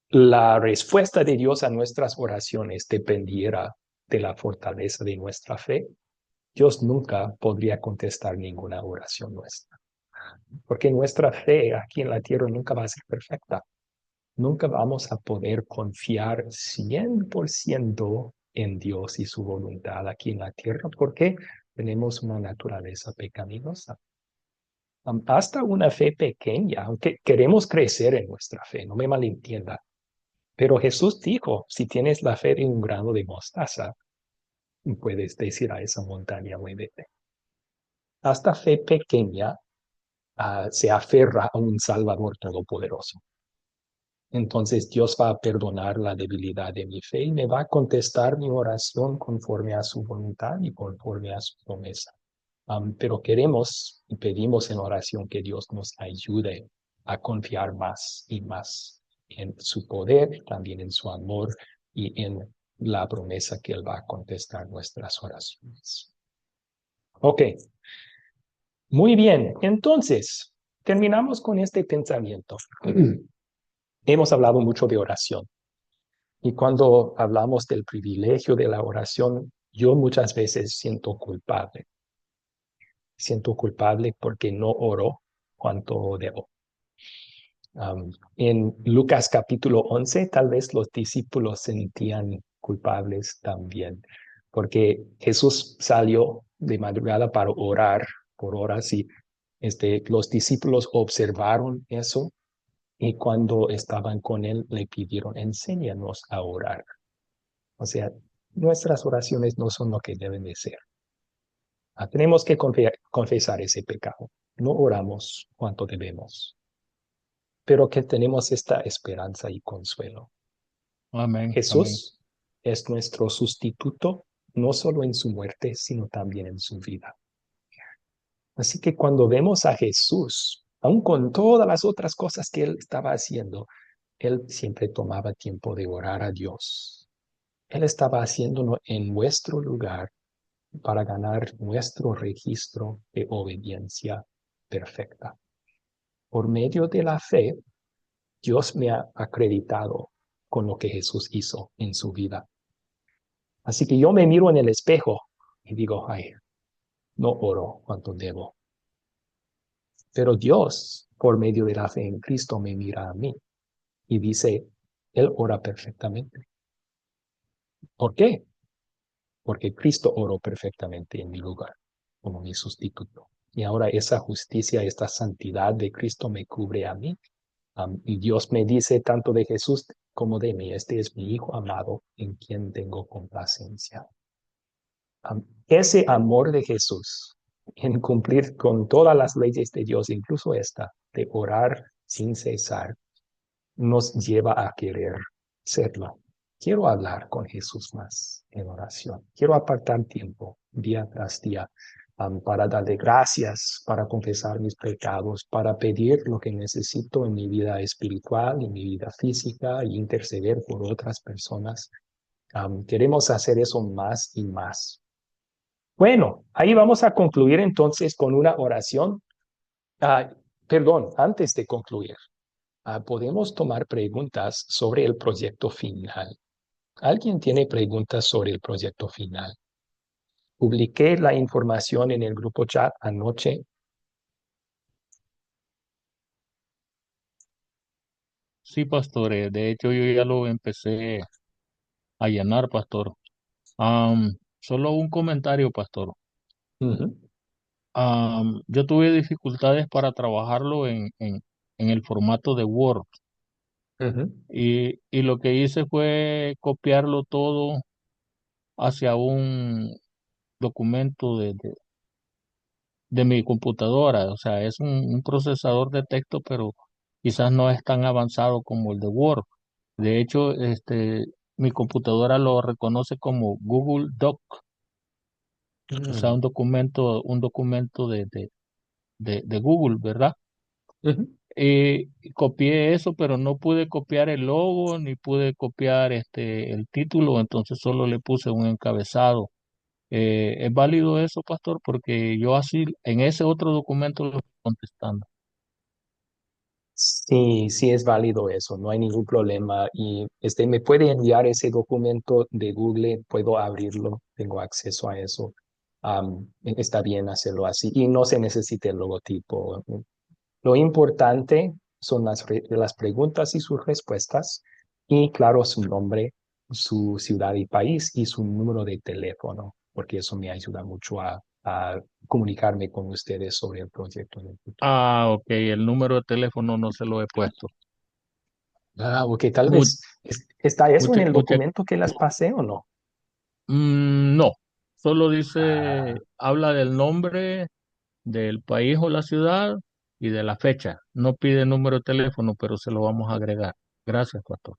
[SPEAKER 1] la respuesta de Dios a nuestras oraciones dependiera de la fortaleza de nuestra fe, Dios nunca podría contestar ninguna oración nuestra, porque nuestra fe aquí en la tierra nunca va a ser perfecta. Nunca vamos a poder confiar 100% en Dios y su voluntad aquí en la tierra porque tenemos una naturaleza pecaminosa. Hasta una fe pequeña, aunque queremos crecer en nuestra fe, no me malentienda. Pero Jesús dijo, si tienes la fe de un grano de mostaza, puedes decir a esa montaña, muévete. Hasta fe pequeña se aferra a un Salvador todopoderoso. Entonces Dios va a perdonar la debilidad de mi fe y me va a contestar mi oración conforme a su voluntad y conforme a su promesa. Pero queremos y pedimos en oración que Dios nos ayude a confiar más y más en su poder, también en su amor y en la promesa que Él va a contestar nuestras oraciones. Ok, muy bien. Entonces, terminamos con este pensamiento. Hemos hablado mucho de oración. Y cuando hablamos del privilegio de la oración, yo muchas veces siento culpable. Siento culpable porque no oro cuanto debo. En Lucas capítulo 11, tal vez los discípulos sentían culpables también, porque Jesús salió de madrugada para orar por horas y los discípulos observaron eso y cuando estaban con él le pidieron, enséñanos a orar. O sea, nuestras oraciones no son lo que deben de ser. Tenemos que confesar ese pecado. No oramos cuanto debemos, pero que tenemos esta esperanza y consuelo.
[SPEAKER 8] Amén, amén.
[SPEAKER 1] Jesús es nuestro sustituto, no solo en su muerte, sino también en su vida. Así que cuando vemos a Jesús, aun con todas las otras cosas que él estaba haciendo, él siempre tomaba tiempo de orar a Dios. Él estaba haciéndolo en nuestro lugar para ganar nuestro registro de obediencia perfecta. Por medio de la fe, Dios me ha acreditado con lo que Jesús hizo en su vida. Así que yo me miro en el espejo y digo, ay, no oro cuanto debo. Pero Dios, por medio de la fe en Cristo, me mira a mí y dice, Él ora perfectamente. ¿Por qué? Porque Cristo oró perfectamente en mi lugar, como mi sustituto. Y ahora esa justicia, esta santidad de Cristo me cubre a mí. Y Dios me dice tanto de Jesús como de mí, este es mi Hijo amado en quien tengo complacencia. Ese amor de Jesús en cumplir con todas las leyes de Dios, incluso esta, de orar sin cesar, nos lleva a querer serlo. Quiero hablar con Jesús más en oración. Quiero apartar tiempo día tras día para darle gracias, para confesar mis pecados, para pedir lo que necesito en mi vida espiritual, en mi vida física y interceder por otras personas. Queremos hacer eso más y más. Bueno, ahí vamos a concluir entonces con una oración. Perdón, antes de concluir, podemos tomar preguntas sobre el proyecto final. ¿Alguien tiene preguntas sobre el proyecto final? Publiqué la información en el grupo chat anoche.
[SPEAKER 8] Sí, pastor. De hecho, yo ya lo empecé a llenar, pastor. Solo un comentario, pastor.
[SPEAKER 1] Ujú,
[SPEAKER 8] Yo tuve dificultades para trabajarlo en el formato de Word
[SPEAKER 1] ujú,
[SPEAKER 8] y lo que hice fue copiarlo todo hacia un documento de mi computadora. O sea, es un procesador de texto, pero quizás no es tan avanzado como el de Word. De hecho, mi computadora lo reconoce como Google Doc, o sea,
[SPEAKER 1] mm,
[SPEAKER 8] un documento de Google, ¿verdad?
[SPEAKER 1] ujú.
[SPEAKER 8] Copié eso, pero no pude copiar el logo ni pude copiar el título, entonces solo le puse un encabezado. ¿Es válido eso, pastor? Porque yo así en ese otro documento lo estoy contestando.
[SPEAKER 1] Sí, sí es válido eso, no hay ningún problema. Y me puede enviar ese documento de Google, puedo abrirlo, tengo acceso a eso. Está bien hacerlo así y no se necesita el logotipo. Lo importante son las preguntas y sus respuestas y, claro, su nombre, su ciudad y país y su número de teléfono, porque eso me ayuda mucho a comunicarme con ustedes sobre el proyecto en el futuro.
[SPEAKER 8] Ok, el número de teléfono no se lo he puesto.
[SPEAKER 1] Ok, tal
[SPEAKER 8] Mu-
[SPEAKER 1] vez está eso en
[SPEAKER 8] mucha,
[SPEAKER 1] el
[SPEAKER 8] mucha,
[SPEAKER 1] documento que las pasé o no.
[SPEAKER 8] no, solo
[SPEAKER 1] Ah,
[SPEAKER 8] habla del nombre del país o la ciudad y de la fecha. No pide número de teléfono, pero se lo vamos a agregar. Gracias, pastor.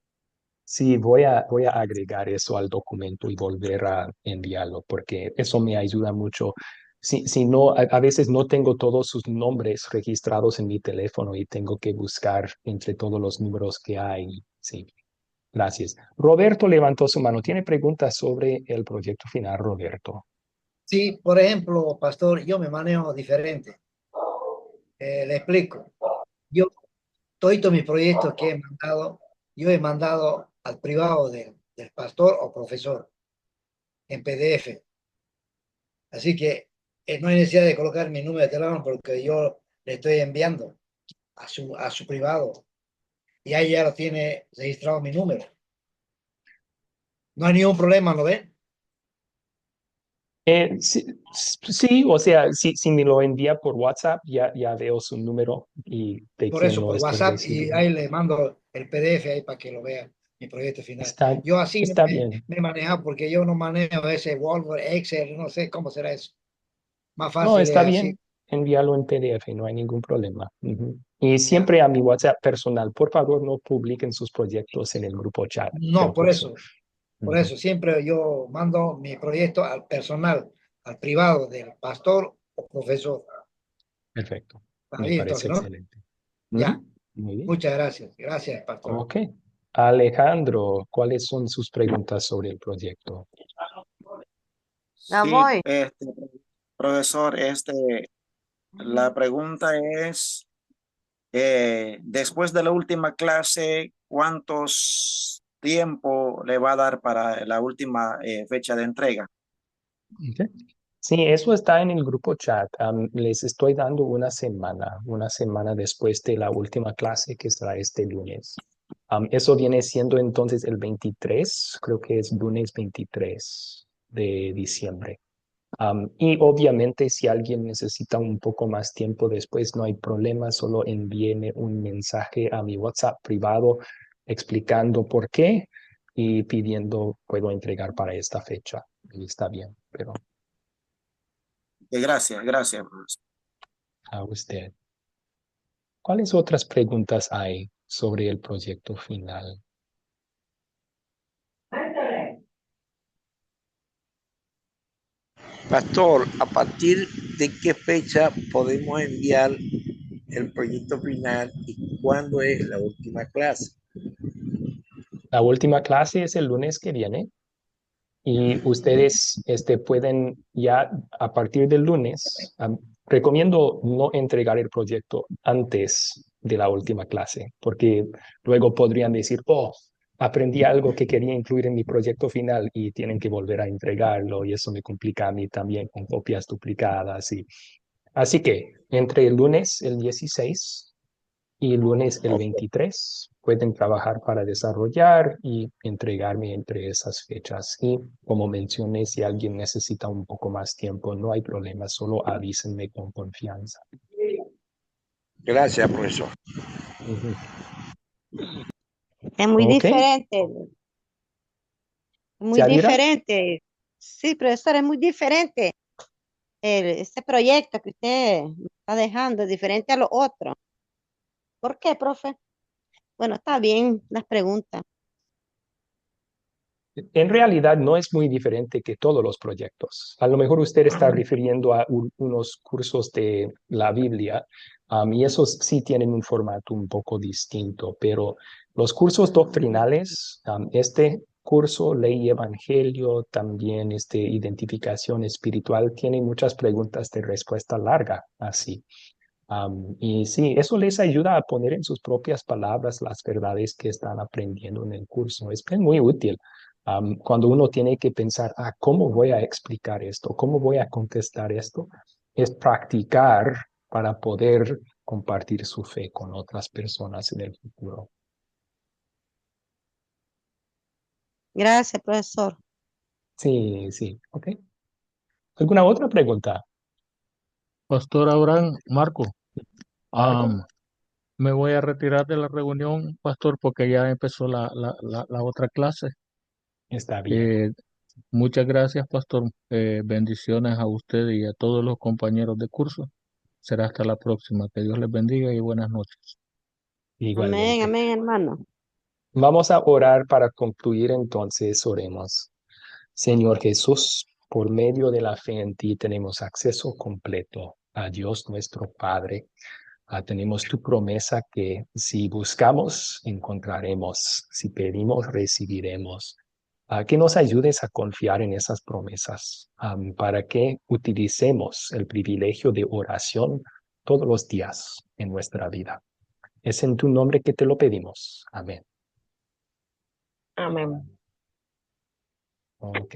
[SPEAKER 1] sí, voy a agregar eso al documento y volver a enviarlo, porque eso me ayuda mucho. Si no, a veces no tengo todos sus nombres registrados en mi teléfono y tengo que buscar entre todos los números que hay. Sí, gracias. Roberto levantó su mano. ¿Tiene preguntas sobre el proyecto final, Roberto?
[SPEAKER 6] Sí, por ejemplo, pastor, yo me manejo diferente. Le explico. Yo, todos mis proyectos que he mandado, yo he mandado al privado del pastor o profesor en PDF. Así que no hay necesidad de colocar mi número de teléfono porque yo le estoy enviando a su privado y ahí ya lo tiene registrado mi número. No hay ningún problema, ¿lo ven?
[SPEAKER 1] Sí, sí, o sea, si me lo envía por WhatsApp, ya veo su número y de
[SPEAKER 6] Por
[SPEAKER 1] quién
[SPEAKER 6] eso,
[SPEAKER 1] lo
[SPEAKER 6] por
[SPEAKER 1] estoy
[SPEAKER 6] WhatsApp y
[SPEAKER 1] recibiendo.
[SPEAKER 6] ahí le mando el PDF ahí para que lo vea mi proyecto final.
[SPEAKER 1] Está,
[SPEAKER 6] Yo así
[SPEAKER 1] está bien.
[SPEAKER 6] me he manejado porque yo no manejo ese Word, Excel, no sé cómo será eso. Más
[SPEAKER 1] No,
[SPEAKER 6] fácil es
[SPEAKER 1] está
[SPEAKER 6] así.
[SPEAKER 1] bien. Envíalo en PDF, no hay ningún problema. Ujú. Y
[SPEAKER 6] Ya.
[SPEAKER 1] siempre a mi WhatsApp personal, por favor, no publiquen sus proyectos en el grupo chat del
[SPEAKER 6] No,
[SPEAKER 1] curso.
[SPEAKER 6] por
[SPEAKER 1] Ujú.
[SPEAKER 6] eso siempre yo mando mi proyecto al personal, al privado del pastor o profesor.
[SPEAKER 1] Perfecto.
[SPEAKER 6] Está
[SPEAKER 1] Me
[SPEAKER 6] bien,
[SPEAKER 1] parece
[SPEAKER 6] entonces, ¿no?
[SPEAKER 1] excelente.
[SPEAKER 6] Ya.
[SPEAKER 1] Ujú. Muy bien.
[SPEAKER 6] Muchas gracias. Gracias, pastor.
[SPEAKER 1] Ok. Alejandro, ¿cuáles son sus preguntas sobre el proyecto?
[SPEAKER 2] Ya
[SPEAKER 10] Sí,
[SPEAKER 2] voy.
[SPEAKER 10] profesor, la pregunta es, después de la última clase, ¿cuántos tiempo le va a dar para la última fecha de entrega?
[SPEAKER 1] Ok. Sí, eso está en el grupo chat. Les estoy dando una semana después de la última clase que será este lunes. Eso viene siendo entonces el 23, creo que es lunes 23 de diciembre. Y obviamente si alguien necesita un poco más tiempo después, no hay problema, solo envíeme un mensaje a mi WhatsApp privado explicando por qué y pidiendo puedo entregar para esta fecha. Y está bien, pero
[SPEAKER 10] Gracias, gracias, profesor.
[SPEAKER 1] a usted. ¿Cuáles otras preguntas hay sobre el proyecto final?
[SPEAKER 9] Pastor, ¿a partir de qué fecha podemos enviar el proyecto final y cuándo es la última clase?
[SPEAKER 1] La última clase es el lunes que viene y ustedes pueden ya a partir del lunes, recomiendo no entregar el proyecto antes de la última clase, porque luego podrían decir, oh, aprendí algo que quería incluir en mi proyecto final y tienen que volver a entregarlo y eso me complica a mí también con copias duplicadas. Así que entre el lunes, el 16 y lunes el 23 pueden trabajar para desarrollar y entregarme entre esas fechas. Y como mencioné, si alguien necesita un poco más tiempo, no hay problema, solo avísenme con confianza.
[SPEAKER 9] Gracias, profesor.
[SPEAKER 1] Ujú.
[SPEAKER 2] Es muy
[SPEAKER 1] Ok,
[SPEAKER 2] diferente, muy
[SPEAKER 1] Yadira.
[SPEAKER 2] diferente. Sí, profesor, es muy diferente. Este proyecto que usted me está dejando es diferente a los otros. ¿Por qué, profe? Bueno, está bien las preguntas.
[SPEAKER 1] En realidad no es muy diferente que todos los proyectos. A lo mejor usted está refiriendo a unos cursos de la Biblia, y esos sí tienen un formato un poco distinto, pero los cursos doctrinales, este curso, Ley y Evangelio, también identificación espiritual, tiene muchas preguntas de respuesta larga, así. Y sí, eso les ayuda a poner en sus propias palabras las verdades que están aprendiendo en el curso. Es muy útil cuando uno tiene que pensar, ¿cómo voy a explicar esto? ¿Cómo voy a contestar esto? Es practicar para poder compartir su fe con otras personas en el futuro.
[SPEAKER 2] Gracias, profesor.
[SPEAKER 1] Sí, sí, ok. ¿Alguna otra pregunta,
[SPEAKER 8] Pastor Abraham, Marco,
[SPEAKER 1] Marco?
[SPEAKER 8] me voy a retirar de la reunión, pastor, porque ya empezó la otra clase.
[SPEAKER 1] Está bien.
[SPEAKER 8] Eh, Muchas gracias, pastor. Bendiciones a usted y a todos los compañeros de curso. Será hasta la próxima. Que Dios les bendiga y buenas noches.
[SPEAKER 2] Amén,
[SPEAKER 1] Igualmente.
[SPEAKER 2] amén, hermano.
[SPEAKER 1] Vamos a orar para concluir entonces, oremos. Señor Jesús, por medio de la fe en ti tenemos acceso completo a Dios nuestro Padre. Tenemos tu promesa que si buscamos, encontraremos. Si pedimos, recibiremos. Que nos ayudes a confiar en esas promesas, para que utilicemos el privilegio de oración todos los días en nuestra vida. Es en tu nombre que te lo pedimos. Amén.
[SPEAKER 7] Amén.
[SPEAKER 1] Ok,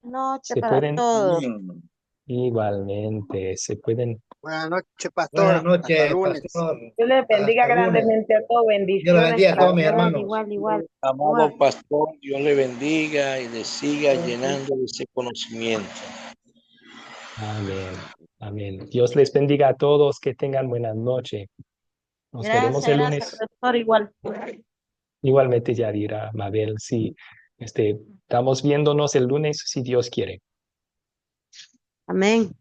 [SPEAKER 2] Noche
[SPEAKER 1] se
[SPEAKER 2] para
[SPEAKER 1] pueden
[SPEAKER 2] todos.
[SPEAKER 10] Amén.
[SPEAKER 1] igualmente, se pueden.
[SPEAKER 3] Buenas noches,
[SPEAKER 6] Buenas
[SPEAKER 3] pastor. Hasta
[SPEAKER 6] noches,
[SPEAKER 3] lunes.
[SPEAKER 6] pastor.
[SPEAKER 7] Dios les bendiga
[SPEAKER 6] Hasta el lunes.
[SPEAKER 7] grandemente a todos.
[SPEAKER 6] Dios los
[SPEAKER 7] Bendiciones
[SPEAKER 6] bendiga a
[SPEAKER 7] para
[SPEAKER 6] todos mis
[SPEAKER 2] Igual,
[SPEAKER 6] hermanos.
[SPEAKER 2] igual, igual,
[SPEAKER 9] Amado
[SPEAKER 2] igual.
[SPEAKER 9] pastor, Dios le bendiga y le siga llenando de ese conocimiento.
[SPEAKER 1] Amén. Amén. Dios les bendiga a todos, que tengan buena noche. Nos veremos
[SPEAKER 2] Gracias,
[SPEAKER 1] el
[SPEAKER 2] gracias,
[SPEAKER 1] lunes.
[SPEAKER 2] profesor, igual.
[SPEAKER 1] Igualmente, Yadira, Mabel, sí. Estamos viéndonos el lunes si Dios quiere.
[SPEAKER 2] Amén.